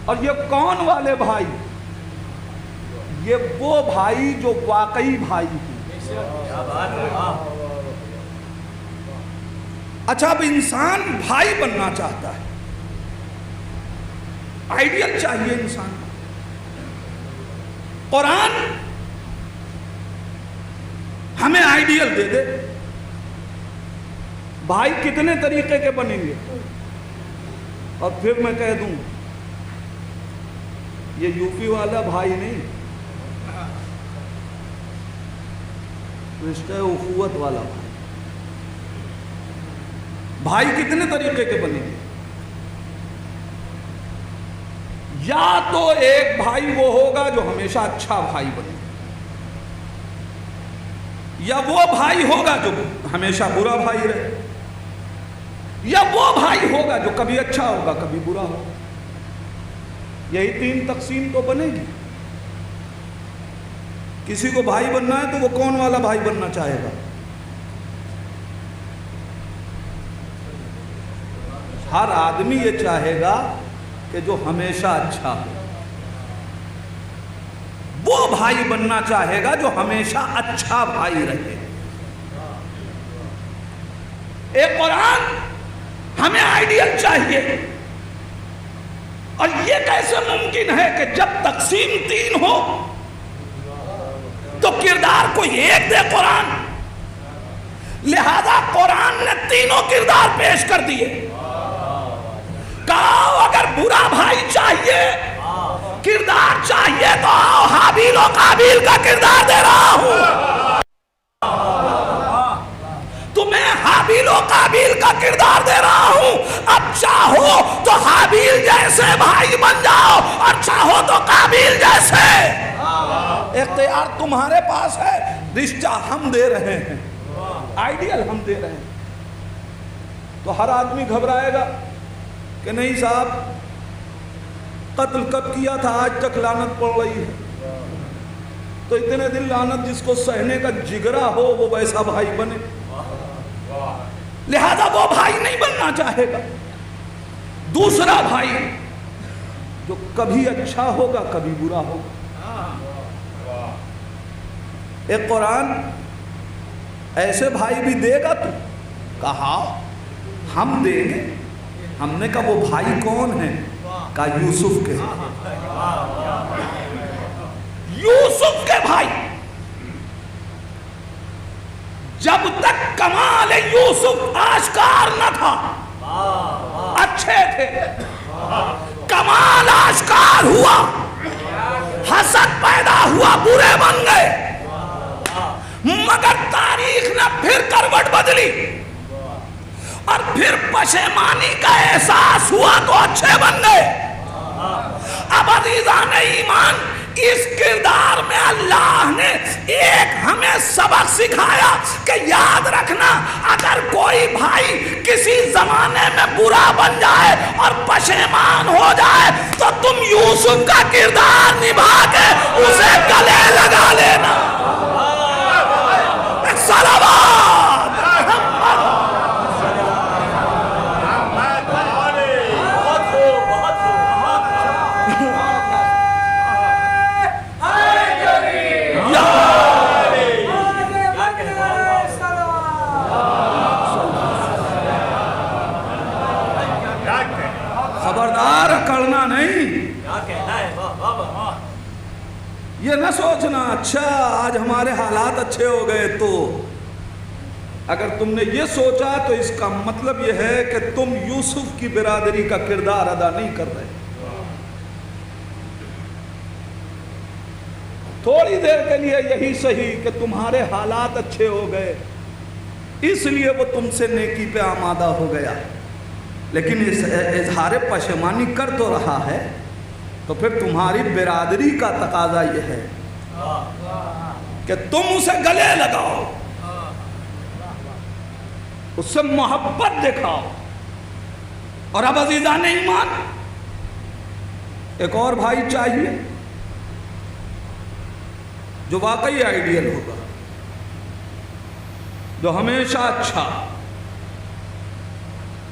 اور یہ کون والے بھائی؟ یہ وہ بھائی جو واقعی بھائی ہیں۔ اچھا، اب انسان بھائی بننا چاہتا ہے، آئیڈیل چاہیے انسان کو۔ قرآن ہمیں آئیڈیل دے دے۔ بھائی کتنے طریقے کے بنیں گے؟ اور پھر میں کہہ دوں یہ یو پی والا بھائی نہیں، رشتہ اخوت والا بھائی۔ بھائی کتنے طریقے کے بنیں گے؟ یا تو ایک بھائی وہ ہوگا جو ہمیشہ اچھا بھائی بنے، یا وہ بھائی ہوگا جو ہمیشہ برا بھائی رہے، یا وہ بھائی ہوگا جو کبھی اچھا ہوگا کبھی برا ہوگا۔ یہی تین تقسیم تو بنے گی۔ کسی کو بھائی بننا ہے تو وہ کون والا بھائی بننا چاہے گا؟ ہر آدمی یہ چاہے گا کہ جو ہمیشہ اچھا ہو، وہ بھائی بننا چاہے گا جو ہمیشہ اچھا بھائی رہے۔ ایک قرآن ہمیں آئیڈیل چاہیے، اور یہ کیسے ممکن ہے کہ جب تقسیم تین ہو تو کردار کو ایک دے قرآن؟ لہذا قرآن نے تینوں کردار پیش کر دیے۔ کہا اگر برا بھائی چاہیے، کردار چاہیے، تو آؤ حابیل و قابیل کا کردار دے رہا ہوں۔ تمہیں حابیل و قابیل کا کردار دے رہا ہوں۔ اب چاہو تو حابیل جیسے بھائی بن جاؤ، اور چاہو تو قابیل جیسے۔ اختیار تمہارے پاس ہے، رشتہ ہم دے رہے ہیں، آئیڈیل ہم دے رہے ہیں۔ تو ہر آدمی گھبرائے گا کہ نہیں صاحب قتل کب کیا تھا، آج تک لعنت پڑ رہی ہے۔ تو اتنے دن لعنت جس کو سہنے کا جگرا ہو وہ ویسا بھائی بنے، لہذا وہ بھائی نہیں بننا چاہے گا۔ دوسرا بھائی جو کبھی اچھا ہوگا کبھی برا ہوگا۔ ایک قرآن ایسے بھائی بھی دے گا تو کہا ہم دیں گے۔ ہم نے کہا وہ بھائی کون ہیں؟ کہا یوسف کے۔ یوسف کے بھائی جب تک کمال یوسف آشکار نہ تھا اچھے تھے، کمال آشکار ہوا، حسد پیدا ہوا، برے بن گئے۔ مگر تاریخ نے پھر کروٹ بدلی، اور پھر پشیمانی کا احساس ہوا تو اچھے بن گئے۔ اب عزیزان ایمان، اس کردار میں اللہ نے ایک ہمیں سبق سکھایا کہ یاد رکھنا، اگر کوئی بھائی کسی زمانے میں برا بن جائے اور پشیمان ہو جائے تو تم یوسف کا کردار نبھا کے اسے گلے لگا لینا۔ خبردار کرنا نہیں، یہ نہ سوچنا اچھا آج ہمارے حالات اچھے ہو گئے تو۔ اگر تم نے یہ سوچا تو اس کا مطلب یہ ہے کہ تم یوسف کی برادری کا کردار ادا نہیں کر رہے۔ تھوڑی دیر کے لیے یہی صحیح کہ تمہارے حالات اچھے ہو گئے، اس لیے وہ تم سے نیکی پہ آمادہ ہو گیا، لیکن اس اظہار پشیمانی کر تو رہا ہے، تو پھر تمہاری برادری کا تقاضا یہ ہے کہ تم اسے گلے لگاؤ، اس سے محبت دکھاؤ۔ اور اب عزیزان ایمان، ایک اور بھائی چاہیے جو واقعی آئیڈیل ہوگا، جو ہمیشہ اچھا۔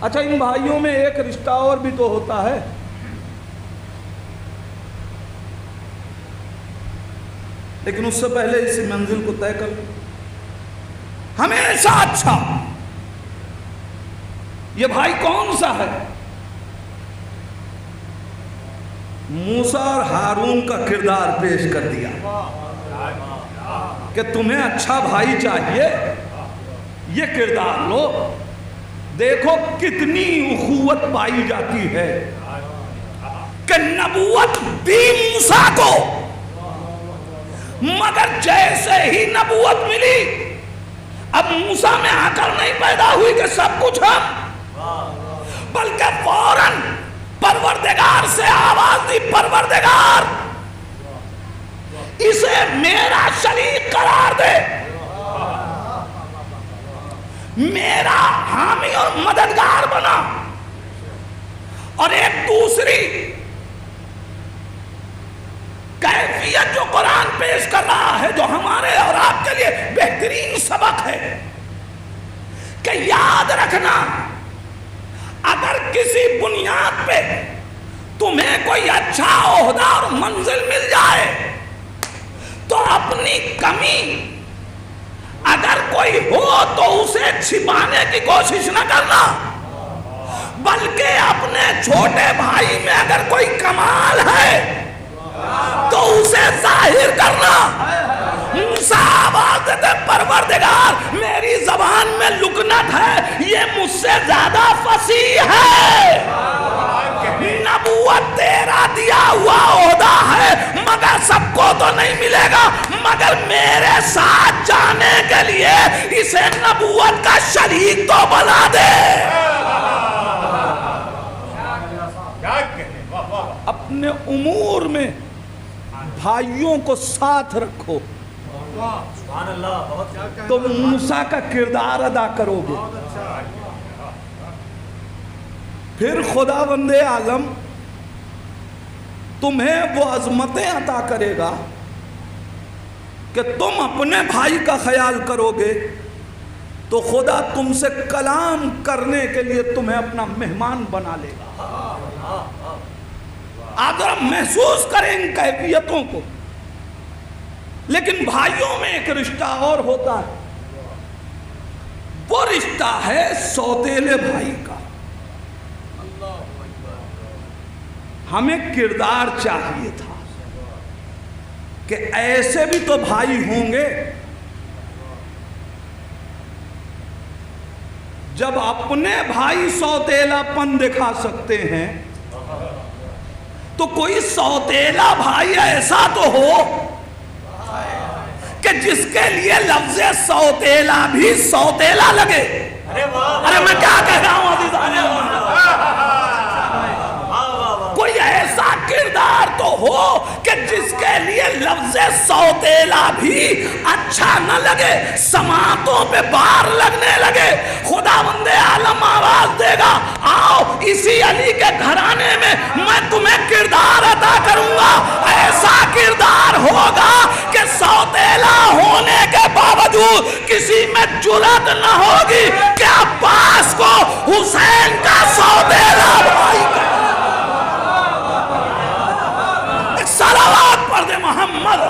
اچھا، ان بھائیوں میں ایک رشتہ اور بھی تو ہوتا ہے، لیکن اس سے پہلے اس منزل کو طے کر لو. ہمیشہ اچھا. یہ بھائی کون سا ہے؟ موسیٰ اور ہارون کا کردار پیش کر دیا کہ تمہیں اچھا بھائی چاہیے، یہ کردار لو. دیکھو کتنی اخوت پائی جاتی ہے کہ نبوت دی موسیٰ کو، مگر جیسے ہی نبوت ملی اب موسیٰ میں عقل نہیں پیدا ہوئی کہ سب کچھ ہم، بلکہ فوراً پروردگار سے آواز دی، پروردگار اسے میرا شریک قرار دے، میرا حامی اور مددگار بنا. اور ایک دوسری کیفیت جو قرآن پیش کر رہا ہے، جو ہمارے اور آپ کے لیے بہترین سبق ہے، کہ یاد رکھنا اگر کسی بنیاد پہ تمہیں کوئی اچھا عہدہ اور منزل مل جائے تو اپنی کمی اگر کوئی ہو تو اسے چھپانے کی کوشش نہ کرنا، بلکہ اپنے چھوٹے بھائی میں اگر کوئی کمال ہے تو اسے ظاہر کرنا. موسیٰ آواز دیتے پروردگار میری زبان میں لکنت ہے، یہ مجھ سے زیادہ فصیح ہے. نبوت تیرا دیا ہوا عہدہ ہے مگر سب کو تو نہیں ملے گا، مگر میرے ساتھ جانے کے لیے اسے نبوت کا شریک تو بنا دے. اپنے امور میں بھائیوں کو ساتھ رکھو تو موسیٰ کا کردار ادا کرو گے. پھر خداوند عالم تمہیں وہ عظمتیں عطا کرے گا کہ تم اپنے بھائی کا خیال کرو گے تو خدا تم سے کلام کرنے کے لیے تمہیں اپنا مہمان بنا لے گا. آپ ذرا محسوس کریں ان کیفیتوں کو. لیکن بھائیوں میں ایک رشتہ اور ہوتا ہے، وہ رشتہ ہے سوتیلے بھائی کا. ہمیں کردار چاہیے تھا کہ ایسے بھی تو بھائی ہوں گے جب اپنے بھائی سوتیلا پن دکھا سکتے ہیں تو کوئی سوتیلا بھائی ایسا تو ہو کہ جس کے لیے لفظ سوتیلا بھی سوتیلا لگے. ارے میں کیا کہہ رہا ہوں عزیزان، کوئی ایسا کردار تو ہو کہ جس کے لیے لفظ سوتیلا بھی اچھا نہ لگے، سماعتوں پہ بار لگنے لگے. خداوند عالم آواز دے گا آؤ اسی علی کے گھرانے میں میں تمہیں کردار عطا کروں گا. ایسا کردار ہوگا کہ سوتیلا ہونے کے باوجود کسی میں جرأت نہ ہوگی کہ عباس کو حسین کا سوتیلا بھائی کا. صلوات پڑھ دے محمد.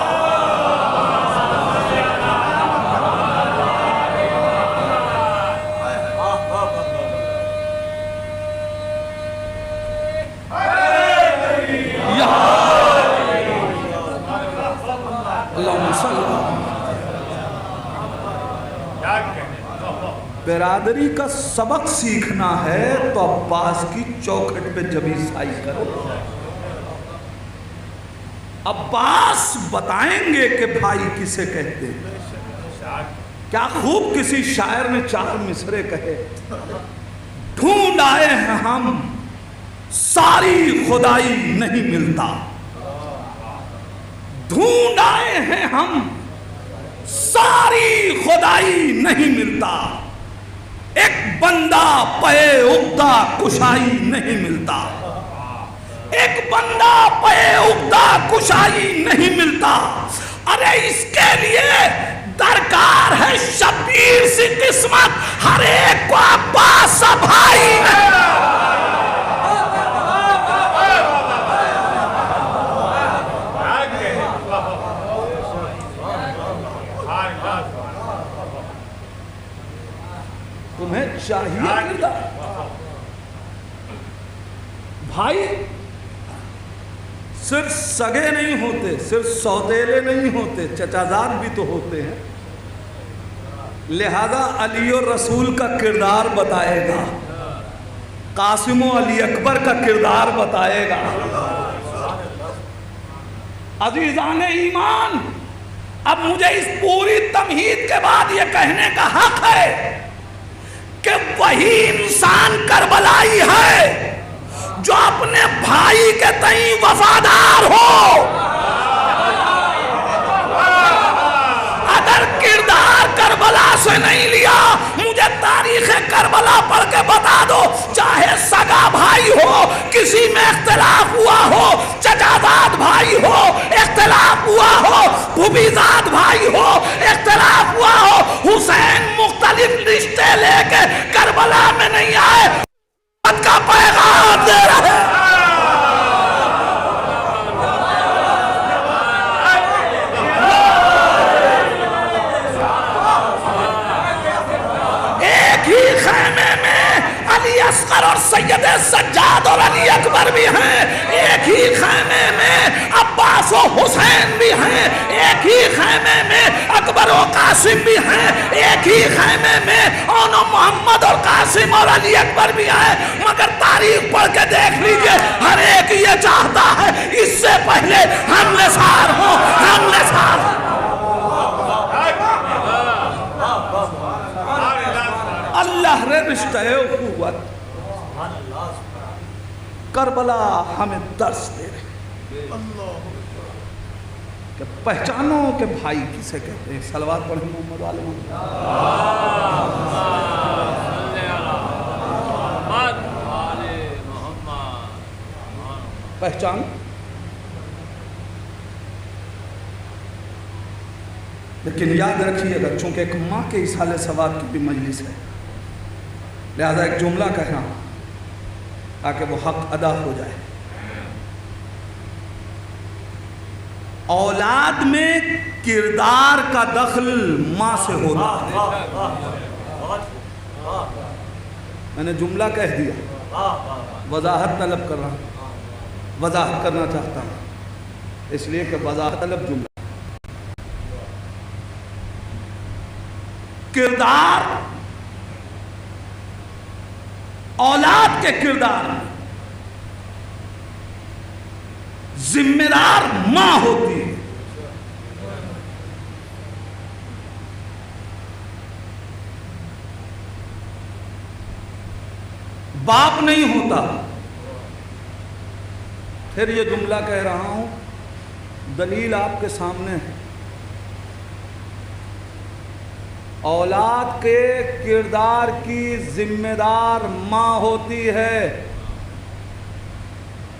برادری کا سبق سیکھنا ہے تو عباس کی چوکھٹ پہ جبھی سائی کرو. عباس بتائیں گے کہ بھائی کسے کہتے ہیں. کیا خوب کسی شاعر نے 4 مصرے کہے، ڈھونڈ آئے ہیں ہم ساری خدائی نہیں ملتا، ڈھونڈ آئے ہیں ہم ساری خدائی نہیں ملتا، ایک بندہ پے عقدہ کشائی نہیں ملتا، ایک بندہ پے عقدہ کشائی نہیں ملتا. ارے اس کے لیے درکار ہے شبیر سی قسمت، ہر ایک کو عباس سا بھائی نہیں. تمہیں چاہیے کردار. بھائی صرف سگے نہیں ہوتے، صرف سوتیلے نہیں ہوتے، چچازاد بھی تو ہوتے ہیں. لہذا علی و رسول کا کردار بتائے گا، قاسم و علی اکبر کا کردار بتائے گا. عزیزان ایمان، اب مجھے اس پوری تمہید کے بعد یہ کہنے کا حق ہے کہ وہی انسان کربلائی ہے جو اپنے بھائی کے تئیں وفادار ہو. اگر کردار کربلا سے نہیں لیا، مجھے تاریخ کربلا پڑھ کے بتا دو. چاہے سگا بھائی ہو، کسی میں اختلاف ہوا ہو، چچازاد بھائی ہو اختلاف ہوا ہو، بھوبیزاد بھائی ہو اختلاف ہوا ہو، حسین مختلف رشتے لے کے کربلا میں نہیں آئے، کا پیغام دے رہے. ایک ہی خیمے میں علی اصغر اور سید سجاد اور علی اکبر بھی ہیں، ایک ہی خیمے میں عباس و حسین بھی ہیں، ایک ہی خیمے میں اکبر و قاسم بھی ہیں، ایک ہی خیمے میں اون و محمد اور قاسم اور علی اکبر بھی ہیں. مگر تاریخ پڑھ کے دیکھ لیجئے، ہر ایک یہ چاہتا ہے اس سے پہلے ہم نثار ہوں، ہم نثار ہوں. اللہ رے رشتہ اخوت کربلا ہمیں درس دے رہے کہ پہچانو کہ بھائی کسے کہتے ہیں. صلوات پڑھیں محمد علیہ پہچان. لیکن یاد رکھیے گا، چونکہ ایک ماں کے اصحال ثواب کی بھی مجلس ہے، لہذا ایک جملہ کہنا تاکہ وہ حق ادا ہو جائے. اولاد میں کردار کا دخل ماں سے ہوتا ہے. میں نے جملہ کہہ دیا، وضاحت طلب کر رہا ہوں، وضاحت کرنا چاہتا ہوں، اس لیے کہ وضاحت طلب جملہ. کردار اولاد کے کردار میں ذمہ دار ماں ہوتی ہے. باپ نہیں ہوتا. پھر یہ جملہ کہہ رہا ہوں، دلیل آپ کے سامنے ہے. اولاد کے کردار کی ذمہ دار ماں ہوتی ہے،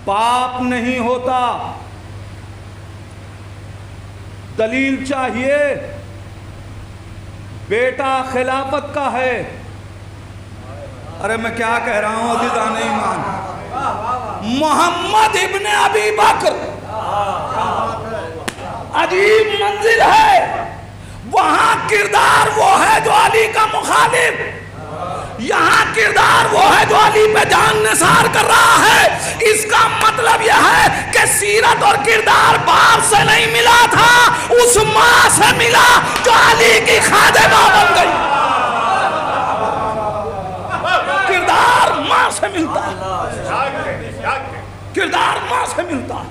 باپ نہیں ہوتا. دلیل چاہیے، بیٹا خلافت کا ہے. ارے میں کیا کہہ رہا ہوں عزیزان ایمان، محمد ابن ابی بکر عجیب منزل ہے. وہاں کردار وہ ہے جو علی کا مخالف، یہاں کردار وہ ہے جو علی پہ جان نثار کر رہا ہے. اس کا مطلب یہ ہے کہ سیرت اور کردار باپ سے نہیں ملا تھا، اس ماں سے ملا جو علی کی خادمہ بن گئی. کردار ماں سے ملتا ہے، کردار ماں سے ملتا ہے.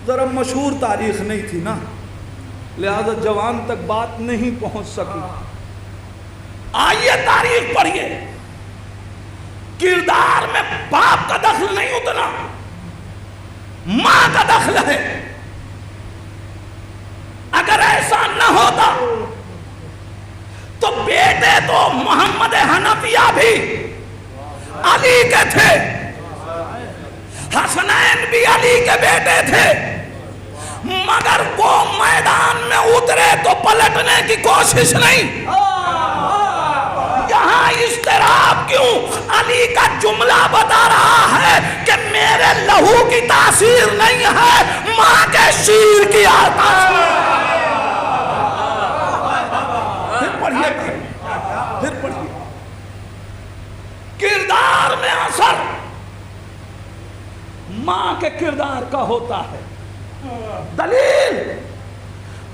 ذرا مشہور تاریخ نہیں تھی نا، لہذا جوان تک بات نہیں پہنچ سکی. آئیے تاریخ پڑھیے. کردار میں باپ کا دخل نہیں اتنا، ماں کا دخل ہے. اگر ایسا نہ ہوتا تو بیٹے تو محمد حنفیہ بھی علی کے تھے، حسنین بھی علی کے بیٹے تھے، مگر وہ میدان میں اترے تو پلٹنے کی کوشش نہیں. یہاں اضطراب کیوں؟ علی کا جملہ بتا رہا ہے کہ میرے لہو کی تاثیر نہیں ہے، ماں کے شیر کی تاثیر. کے کردار کا ہوتا ہے. دلیل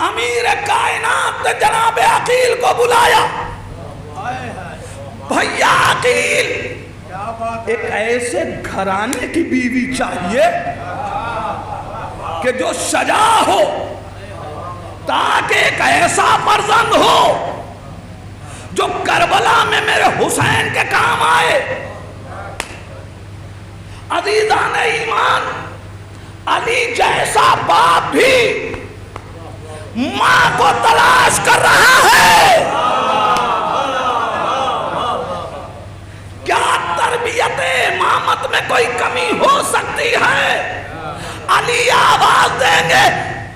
امیر کائنات نے جناب عقیل کو بلایا. بھیا عقیل, ایک ایسے گھرانے کی بیوی چاہیے کہ جو شجاع ہو, تاکہ ایک ایسا فرزند ہو جو کربلا میں میرے حسین کے کام آئے. عزیزان ایمان, علی جیسا باپ بھی ماں کو تلاش کر رہا ہے. کیا تربیت امامت میں کوئی کمی ہو سکتی ہے؟ علی آواز دیں گے,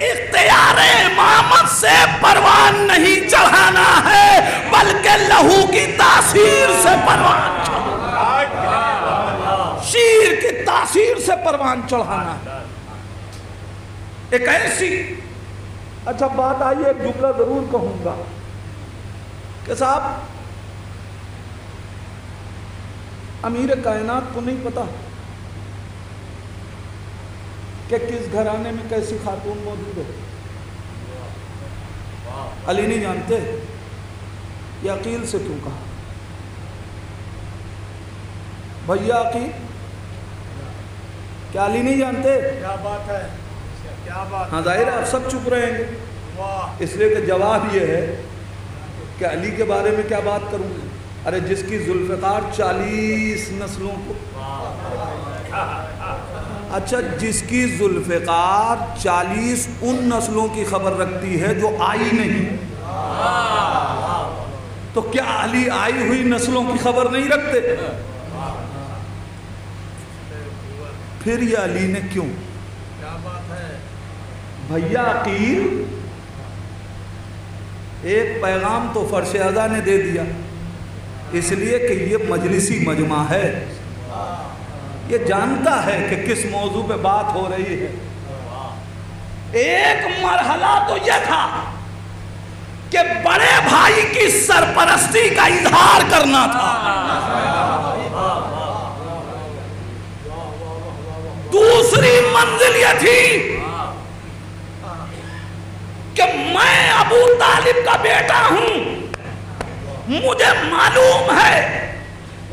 اختیار امامت سے پروان نہیں چڑھانا ہے بلکہ لہو کی تاثیر سے پروان چڑھانا, شیر کی تاثیر سے پروان چڑھانا ہے. ایک ایسی اچھا بات آئی, ایک جملہ ضرور کہوں گا کہ صاحب امیر کائنات کو نہیں پتا کہ کس گھرانے میں کیسی خاتون موجود ہے. علی نہیں جانتے, یہ عقیل سے کیوں کہا؟ بھیا عقیل, کیا علی نہیں جانتے؟ کیا بات ہے, کیا بات. ہاں ظاہر ہے آپ سب چپ رہے ہیں, اس لیے کہ جواب یہ ہے کہ علی کے بارے میں کیا بات کروں گا. ارے جس کی ذوالفقار 40 نسلوں کو, اچھا جس کی ذوالفقار 40 ان نسلوں کی خبر رکھتی ہے جو آئی نہیں, تو کیا علی آئی ہوئی نسلوں کی خبر نہیں رکھتے؟ پھر یہ علی نے کیوں؟ کیا بات ہے بھیا عقیل, ایک پیغام تو فرش ازا نے دے دیا, اس لیے کہ یہ مجلسی مجمع ہے, یہ جانتا ہے کہ کس موضوع پہ بات ہو رہی ہے. ایک مرحلہ تو یہ تھا کہ بڑے بھائی کی سرپرستی کا اظہار کرنا تھا, دوسری منزل یہ تھی کہ میں ابو طالب کا بیٹا ہوں, مجھے معلوم ہے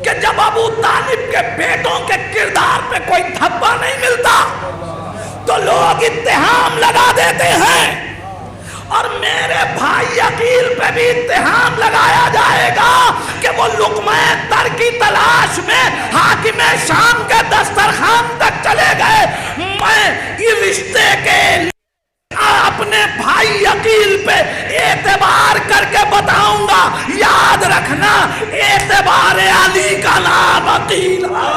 کہ جب ابو طالب کے بیٹوں کے کردار پہ کوئی دھبا نہیں ملتا تو لوگ اتہام لگا دیتے ہیں, اور میرے بھائی عقیل پہ بھی اتہام لگایا جائے گا کہ وہ لقمہ تر کی تلاش میں حاکم شام کے دسترخوان تک چلے گئے. میں اس رشتے کے اپنے بھائی عقیل پہ اعتبار کر کے بتاؤں گا, یاد رکھنا اعتبار علی کا نام عقیل ہے,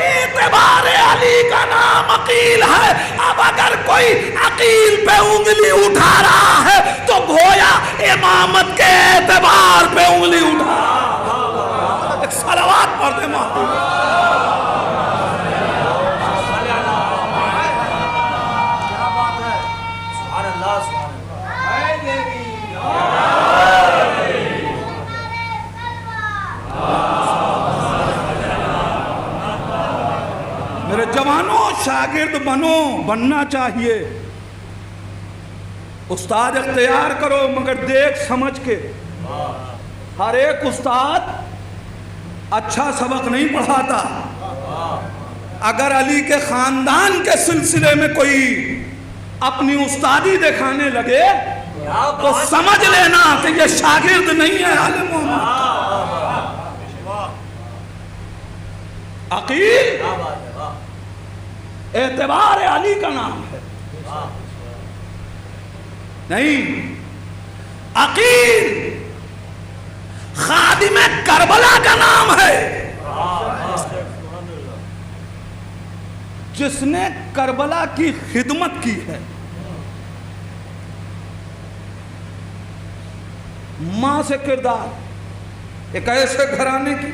اعتبار علی کا نام عقیل ہے. اب اگر کوئی عقیل پہ انگلی اٹھا رہا ہے تو گویا امامت کے اعتبار پہ انگلی اٹھا رہا ہے. ایک صلوات پڑھ دے محبوب. میرے جوانوں شاگرد بنو, بننا چاہیے, استاد اختیار کرو مگر دیکھ سمجھ کے. ہر ایک استاد اچھا سبق نہیں پڑھاتا. اگر علی کے خاندان کے سلسلے میں کوئی اپنی استادی دکھانے لگے تو سمجھ لینا کہ یہ شاگرد نہیں ہے عالم محمد. عقیل اعتبار علی کا نام ہے نہیں, عقیل خادم کربلا کا نام ہے, جس نے کربلا کی خدمت کی ہے. ماں سے کردار ایک ایسے گھرانے کی,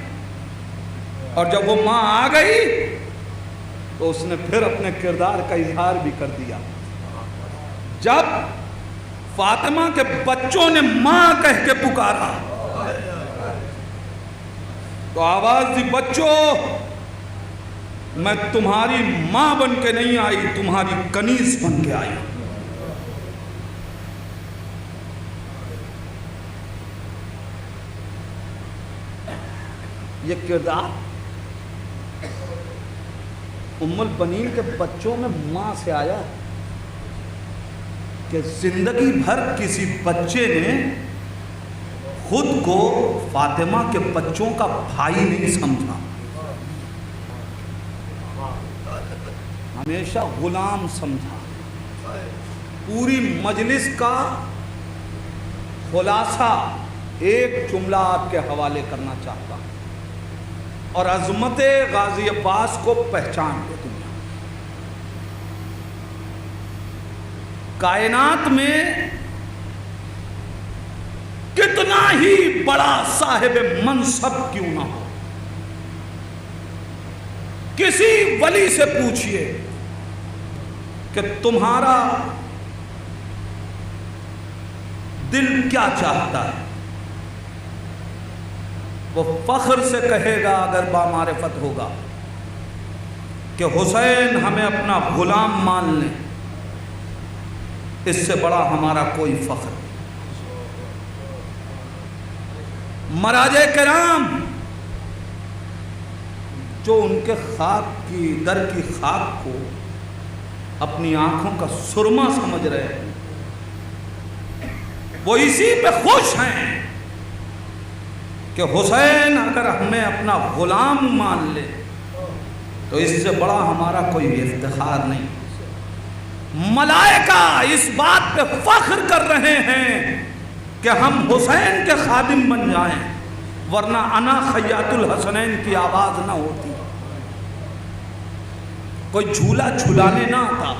اور جب وہ ماں آ گئی تو اس نے پھر اپنے کردار کا اظہار بھی کر دیا. جب فاطمہ کے بچوں نے ماں کہہ کے پکارا تو آواز دی, بچوں میں تمہاری ماں بن کے نہیں آئی، تمہاری کنیز بن کے آئی۔ یہ کردار ام البنین کے بچوں میں ماں سے آیا کہ زندگی بھر کسی بچے نے خود کو فاطمہ کے بچوں کا بھائی نہیں سمجھا، ہمیشہ غلام سمجھا۔ پوری مجلس کا خلاصہ ایک جملہ آپ کے حوالے کرنا چاہتا ہوں اور عظمت غازی عباس کو پہچان دے دنیا۔ کائنات میں کتنا ہی بڑا صاحب منصب کیوں نہ ہو، کسی ولی سے پوچھئے کہ تمہارا دل کیا چاہتا ہے، وہ فخر سے کہے گا اگر بامعرفت ہوگا کہ حسین ہمیں اپنا غلام مان لیں، اس سے بڑا ہمارا کوئی فخر نہیں۔ مراجع کرام جو ان کے خاک کی در کی خاک کو اپنی آنکھوں کا سرما سمجھ رہے ہیں، وہ اسی پہ خوش ہیں کہ حسین اگر ہمیں اپنا غلام مان لے تو اس سے بڑا ہمارا کوئی افتخار نہیں۔ ملائکہ اس بات پہ فخر کر رہے ہیں کہ ہم حسین کے خادم بن جائیں، ورنہ انا خیاط الحسنین کی آواز نہ ہوتی، کوئی جھولا جھولانے نہ آتا۔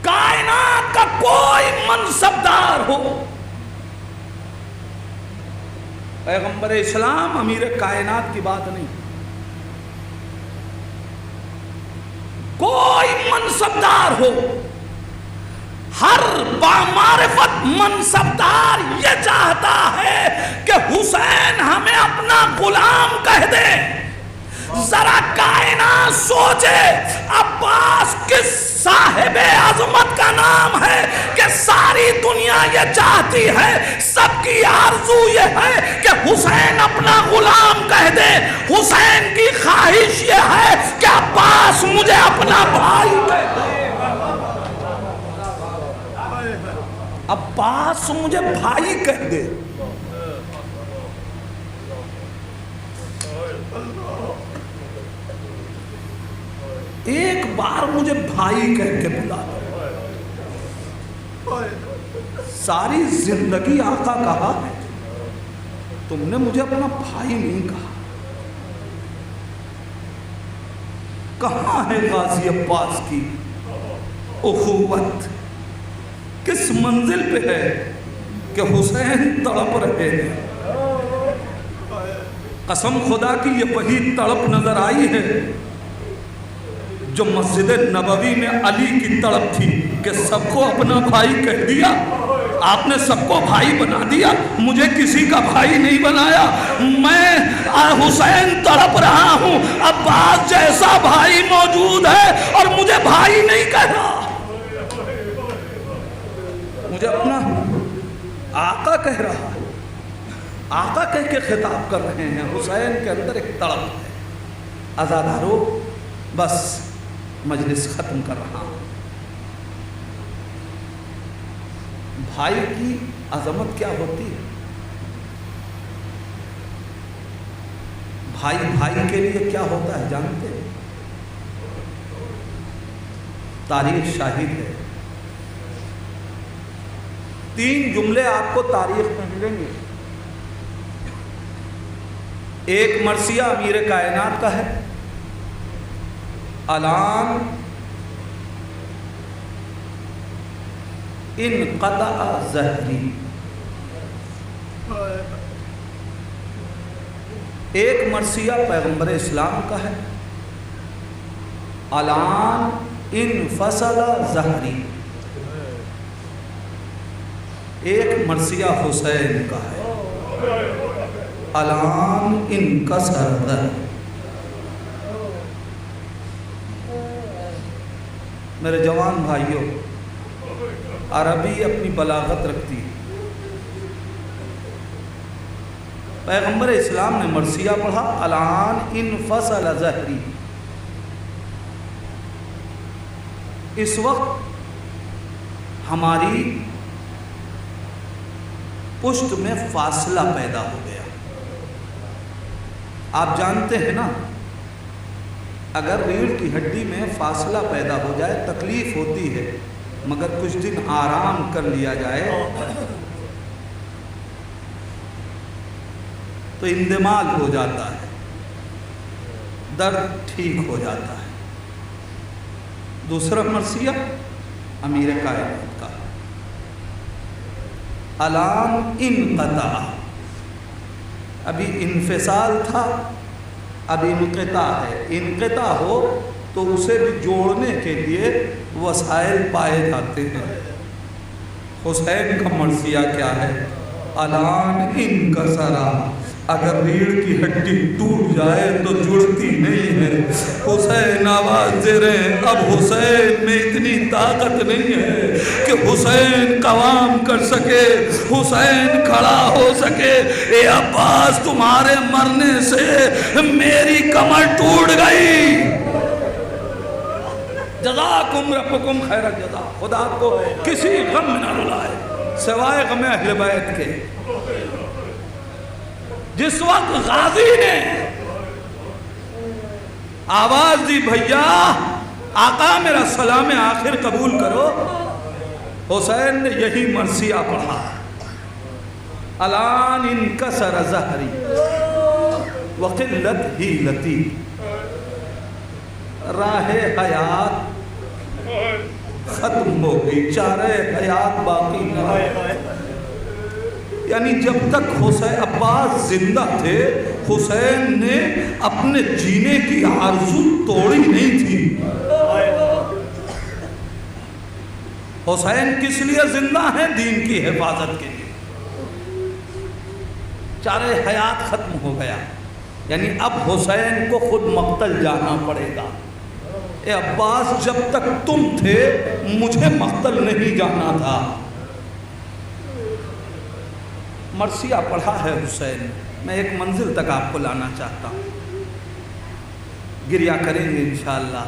کائنات کا کوئی منصبدار ہو، پیغمبر اسلام امیر کائنات کی بات نہیں، کوئی منصبدار ہو، ہر بامعرفت منصبدار یہ چاہتا ہے کہ حسین ہمیں اپنا غلام کہہ دے۔ ذرا کائنات سوچے عباس کس صاحب عظمت کا نام ہے کہ ساری دنیا یہ چاہتی ہے، سب کی آرزو یہ ہے کہ حسین اپنا غلام کہہ دے۔ حسین کی خواہش یہ ہے کہ عباس مجھے اپنا بھائی کہہ دے، عباس مجھے بھائی کہہ دے۔ ایک بار مجھے بھائی کہہ کے بلا دو۔ ساری زندگی آقا کہا تم نے مجھے اپنا بھائی نہیں کہا۔ کہاں ہے غازی عباس کی اخوت، کس منزل پہ ہے کہ حسین تڑپ رہے ہیں؟ قسم خدا کی یہ وہی تڑپ نظر آئی ہے جو مسجد نبوی میں علی کی تڑپ تھی کہ سب کو اپنا بھائی کہہ دیا، آپ نے سب کو بھائی بنا دیا، مجھے کسی کا بھائی نہیں بنایا۔ میں حسین تڑپ رہا ہوں، عباس جیسا بھائی موجود ہے اور مجھے بھائی نہیں کہہ رہا، مجھے اپنا آقا کہہ رہا ہے، آقا کہہ کے خطاب کر رہے ہیں۔ حسین کے اندر ایک تڑپ ہے۔ عزادارو، بس مجلس ختم کر رہا ہوں۔ بھائی کی عظمت کیا ہوتی ہے؟ بھائی بھائی کے لیے کیا ہوتا ہے جانتے ہیں؟ تاریخ شاہد ہے۔ 3 جملے آپ کو تاریخ میں ملیں گے۔ ایک مرثیہ امیر کائنات کا ہے، الان انقطع ظہری۔ ایک مرثیہ پیغمبر اسلام کا ہے، الان انفصل ظہری۔ ایک مرثیہ حسین کا ہے، الان انکسر ظہری۔ میرے جوان بھائیوں، عربی اپنی بلاغت رکھتی ہے۔ پیغمبر اسلام نے مرثیہ پڑھا، الان انفصل ظہری، اس وقت ہماری پشت میں فاصلہ پیدا ہو گیا۔ آپ جانتے ہیں نا، اگر ریڑھ کی ہڈی میں فاصلہ پیدا ہو جائے تکلیف ہوتی ہے، مگر کچھ دن آرام کر لیا جائے تو اندمال ہو جاتا ہے، درد ٹھیک ہو جاتا ہے۔ دوسرا مرثیہ امیر کائنات کا، الان انقطع، ابھی انفصال تھا، اب انقطاع ہے۔ انقطاع ہو تو اسے بھی جوڑنے کے لیے وسائل پائے جاتے ہیں۔ حسین کا مرثیہ کیا ہے؟ الان انکسر، اگر ریڑھ کی ہڈی ٹوٹ جائے تو جڑتی نہیں ہے۔ حسین آواز دے رہے ہیں، اب حسین میں اتنی طاقت نہیں ہے کہ حسین قوام کر سکے، حسین کھڑا ہو سکے۔ اے عباس، تمہارے مرنے سے میری کمر ٹوٹ گئی۔ جزاکم ربکم خیر الجزا۔ خدا کو کسی غم میں نہ رلائے سوائے غم اہل بیت کے۔ جس وقت غازی نے آواز دی، بھیا آقا میرا سلام آخر قبول کرو، حسین نے یہی مرثیہ پڑھا، الان انکسر ظہری وقلت حیلتی، راہ حیات ختم ہو گئی، چارہ حیات باقی نہ رہے۔ یعنی جب تک حسین عباس زندہ تھے، حسین نے اپنے جینے کی آرزو توڑی نہیں تھی۔ حسین کس لیے زندہ ہیں؟ دین کی حفاظت کے لیے۔ چارہ حیات ختم ہو گیا، یعنی اب حسین کو خود مقتل جانا پڑے گا۔ اے عباس، جب تک تم تھے مجھے مقتل نہیں جانا تھا۔ مرثیہ پڑھا ہے حسین۔ میں ایک منزل تک آپ کو لانا چاہتا ہوں، گریہ کریں گے انشاءاللہ۔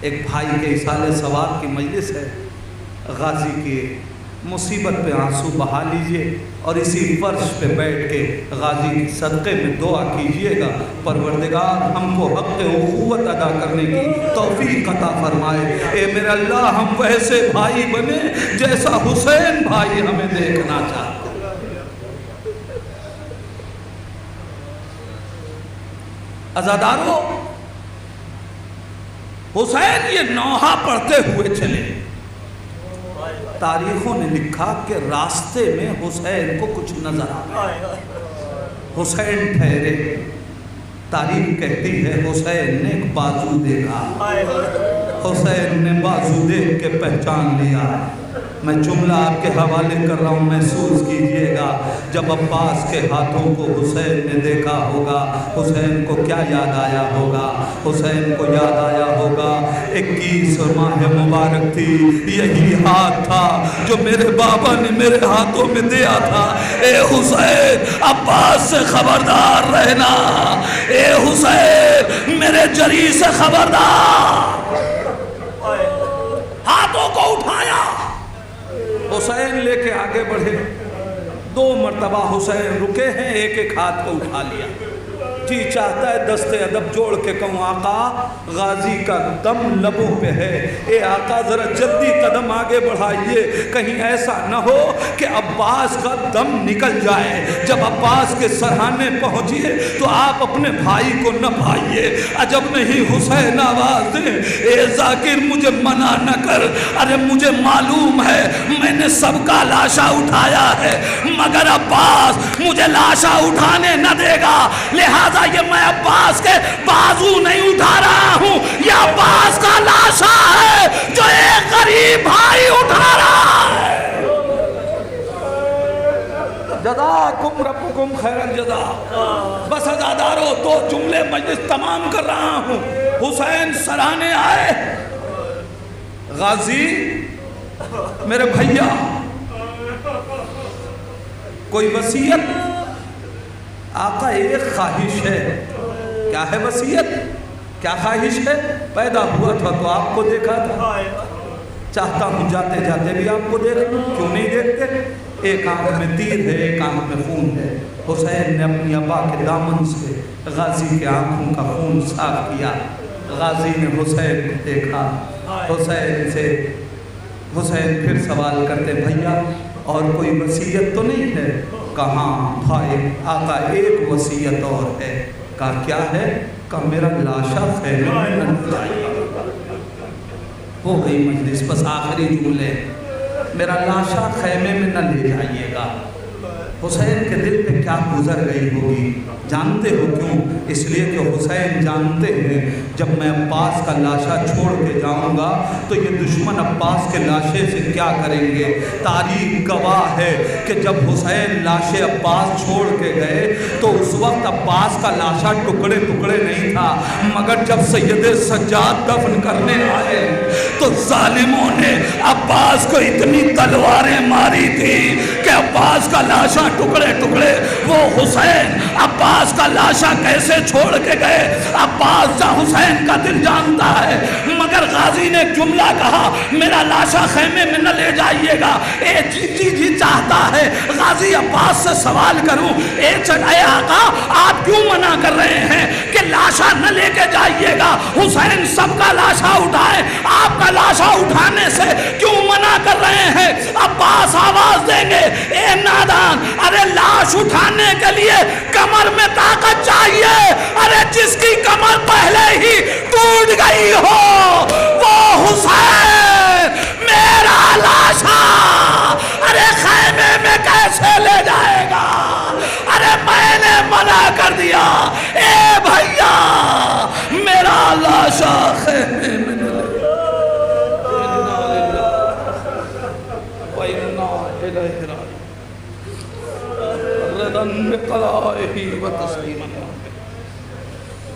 ایک بھائی کے ایصال ثواب کی مجلس ہے، غازی کی مصیبت پہ آنسو بہا لیجئے اور اسی فرش پہ بیٹھ کے غازی کی صدقے میں دعا کیجئے گا، پروردگار ہم کو حق اخوت ادا کرنے کی توفیق عطا فرمائے۔ اے میرے اللہ، ہم ویسے بھائی بنے جیسا حسین بھائی ہمیں دیکھنا چاہتا۔ عزادارو، حسین یہ نوحہ پڑھتے ہوئے چلے۔ تاریخوں نے لکھا کہ راستے میں حسین کو کچھ نظر آیا، حسین ٹھہرے۔ تاریخ کہتی ہے حسین نے ایک بازو دیکھا، حسین نے بازو دیکھ کے پہچان لیا۔ میں جملہ آپ کے حوالے کر رہا ہوں، محسوس کیجئے گا۔ جب عباس کے ہاتھوں کو حسین نے دیکھا ہوگا، حسین کو کیا یاد آیا ہوگا؟ حسین کو یاد آیا ہوگا 21 ماہ مبارک تھی، یہی ہاتھ تھا جو میرے بابا نے میرے ہاتھوں میں دیا تھا۔ اے حسین، عباس سے خبردار رہنا، اے حسین میرے جری سے خبردار۔ ہاتھوں کو اٹھایا، حسین لے کے آگے بڑھے۔ 2 مرتبہ حسین رکے ہیں، ایک ایک ہاتھ کو اٹھا لیا۔ جی چاہتا ہے دست ادب جوڑ کے کہوں، آقا غازی کا دم لبوں پہ ہے، اے آقا ذرا جلدی قدم آگے بڑھائیے، کہیں ایسا نہ ہو کہ عباس کا دم نکل جائے۔ جب عباس کے سرہانے پہنچیے تو آپ اپنے بھائی کو نہ پائیے۔ عجب نہیں حسین آواز دے، اے ذاکر مجھے منع نہ کر، ارے مجھے معلوم ہے میں نے سب کا لاشا اٹھایا ہے، مگر عباس مجھے لاشا اٹھانے نہ دے گا، لہذا یہ میں عباس کے بازو نہیں اٹھا رہا ہوں، یہ عباس کا لاشا ہے جو ایک غریب بھائی اٹھا رہا ہے۔ جزاکم ربکم خیر الجزا۔ بس عزادارو 2 جملے مجلس تمام کر رہا ہوں۔ حسین سرانے آئے، غازی میرے بھیا کوئی وصیت؟ آقا ایک خواہش ہے۔ کیا ہے وصیت؟ کیا خواہش ہے؟ پیدا ہوا تھا تو آپ کو دیکھا تھا، چاہتا ہوں جاتے جاتے بھی آپ کو دیکھ لوں، کیوں نہیں دیکھتے؟ ایک آنکھ میں تیر ہے، ایک آنکھ میں خون ہے۔ حسین نے اپنی ابا کے دامن سے غازی کے آنکھوں کا خون صاف کیا۔ غازی نے حسین کو دیکھا، حسین پھر سوال کرتے بھیا اور کوئی وصیت تو نہیں ہے؟ کہاں بھائی آقا ایک وصیت اور ہے۔ کہا کیا ہے؟ کہا میرا لاشا خیمے میں نہ لے جائیے۔ ہو گئی مجلس، بس آخری جملے، میرا لاشا خیمے میں نہ لے جائیے گا۔ حسین کے دل پہ کیا گزر گئی ہوگی جانتے ہو کیوں؟ اس لیے کہ حسین جانتے ہیں جب میں عباس کا لاشا چھوڑ کے جاؤں گا تو یہ دشمن عباس کے لاشے سے کیا کریں گے۔ تاریخ گواہ ہے کہ جب حسین لاشے عباس چھوڑ کے گئے تو اس وقت عباس کا لاشا ٹکڑے ٹکڑے نہیں تھا، مگر جب سید سجاد دفن کرنے آئے تو ظالموں نے عباس کو اتنی تلواریں ماری تھی کہ عباس کا لاشا ٹکڑے ٹکڑے۔ وہ حسین عباس کا لاشا کیسے چھوڑ کے گئے، عباس حسین کا دل جانتا ہے، مگر غازی نے ایک جملہ کہا میرا لاشا خیمے میں نہ لے جائیے گا۔ جی چاہتا ہے غازی عباس سے سوال کروں، اے آقا آپ کیوں منع کر رہے ہیں کہ لاشا نہ لے کے جائیے گا؟ حسین سب کا لاشا اٹھائے، آپ کا لاشا اٹھانے سے کیوں منع کر رہے ہیں؟ عباس آواز دیں گے اے نادان، ارے لاش اٹھانے کے لیے کمر میں طاقت چاہیے، ارے جس کی کمر پہلے ہی ٹوٹ گئی ہو وہ حسین میرا لاشا ارے خیمے میں کیسے لے جائے گا؟ ارے میں نے منع کر دیا، اے بھیا میرا لاشا خیمے میں نہ لے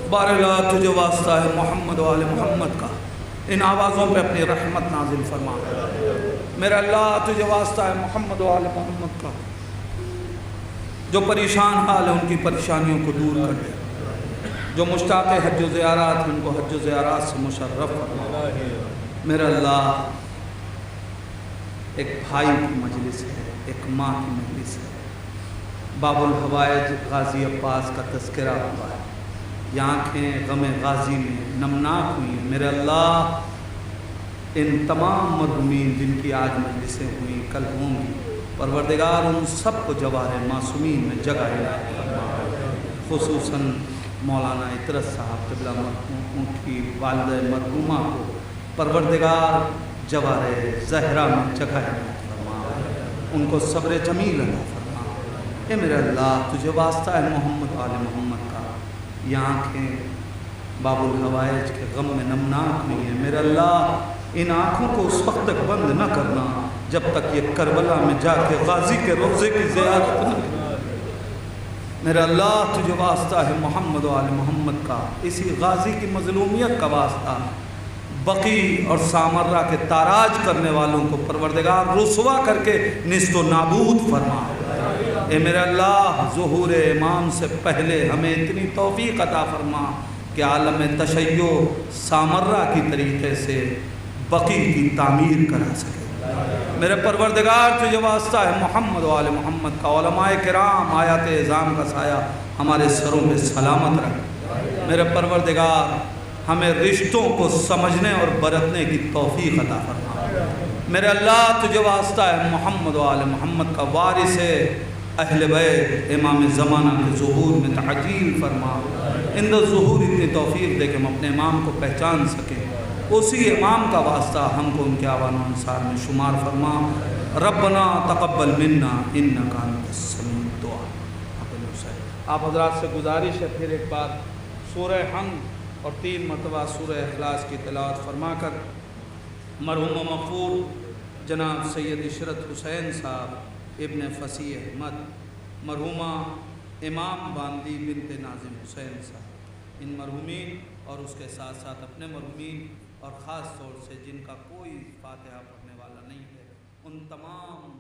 بار اللہ تجھے واسطہ ہے محمد و آل محمد کا، ان آوازوں پہ اپنی رحمت نازل فرما۔ میرا اللہ تجھے واسطہ ہے محمد و آل محمد کا، جو پریشان حال ہے ان کی پریشانیوں کو دور کر دے، جو مشتاق حج و زیارات ان کو حج و زیارات سے مشرف فرما۔ میرا اللہ ایک بھائی کی مجلس ہے، ایک ماں کی مجلس ہے، باب الحوائج غازی عباس کا تذکرہ ہوا ہے، یہ آنکھیں غم غازی میں نمناک ہوئی ہیں۔ میرے اللہ ان تمام مرحومین جن کی آج مجلسیں ہوئیں کل ہوں گی، پروردگار ان سب کو جواہر معصومین میں جگہ عنایت فرما، خصوصاً مولانا اطرت صاحب قبلہ مرحوم ان کی والدہ مرحومہ کو پروردگار جواہر زہرہ میں جگہ عنایت فرما، ان کو صبر جمیل عطا فرما۔ اے میرے اللہ تجھے واسطہ ہے محمد و آل محمد کا، یہ آنکھیں باب الحوائج کے غم میں نمناک ہوئی ہیں۔ میرے اللہ ان آنکھوں کو اس وقت تک بند نہ کرنا جب تک یہ کربلا میں جا کے غازی کے روضے کی زیارت نہ کرنا۔ میرے اللہ تجھے واسطہ ہے محمد و آل محمد کا، اسی غازی کی مظلومیت کا واسطہ، بقی اور سامرہ کے تاراج کرنے والوں کو پروردگار رسوا کر کے نیست و نابود فرما۔ اے میرے اللہ ظہور امام سے پہلے ہمیں اتنی توفیق عطا فرما کہ عالم تشیع سامرہ کی طریقے سے بقی کی تعمیر کرا سکے۔ میرے پروردگار تجھے واسطہ ہے محمد و آل محمد کا، علماء کرام آیات اعظام کا سایہ ہمارے سروں پہ سلامت رکھ۔ میرے پروردگار ہمیں رشتوں کو سمجھنے اور برتنے کی توفیق عطا فرما۔ میرے اللہ تجھے واسطہ ہے محمد و آل محمد کا، وارث اہل بیت امام زمانہ کے ظہور میں تعجیل فرما، اندر ظہور اتنی توفیق دے کہ ہم اپنے امام کو پہچان سکیں، اسی امام کا واسطہ ہم کو ان کے آوان و انصار میں شمار فرما۔ ربنا تقبل منا انکا انت السمیع الدعاء۔ آپ حضرات سے گزارش ہے پھر ایک بار سورہ حمد اور 3 مرتبہ سورہ اخلاص کی تلاوت فرما کر مرحوم و مغفور جناب سید عشرت حسین صاحب ابن فصیح احمد، مرحومہ امام باندی بنت ناظم حسین صاحب، ان مرحومین اور اس کے ساتھ ساتھ اپنے مرحومین اور خاص طور سے جن کا کوئی فاتحہ پڑھنے والا نہیں ہے ان تمام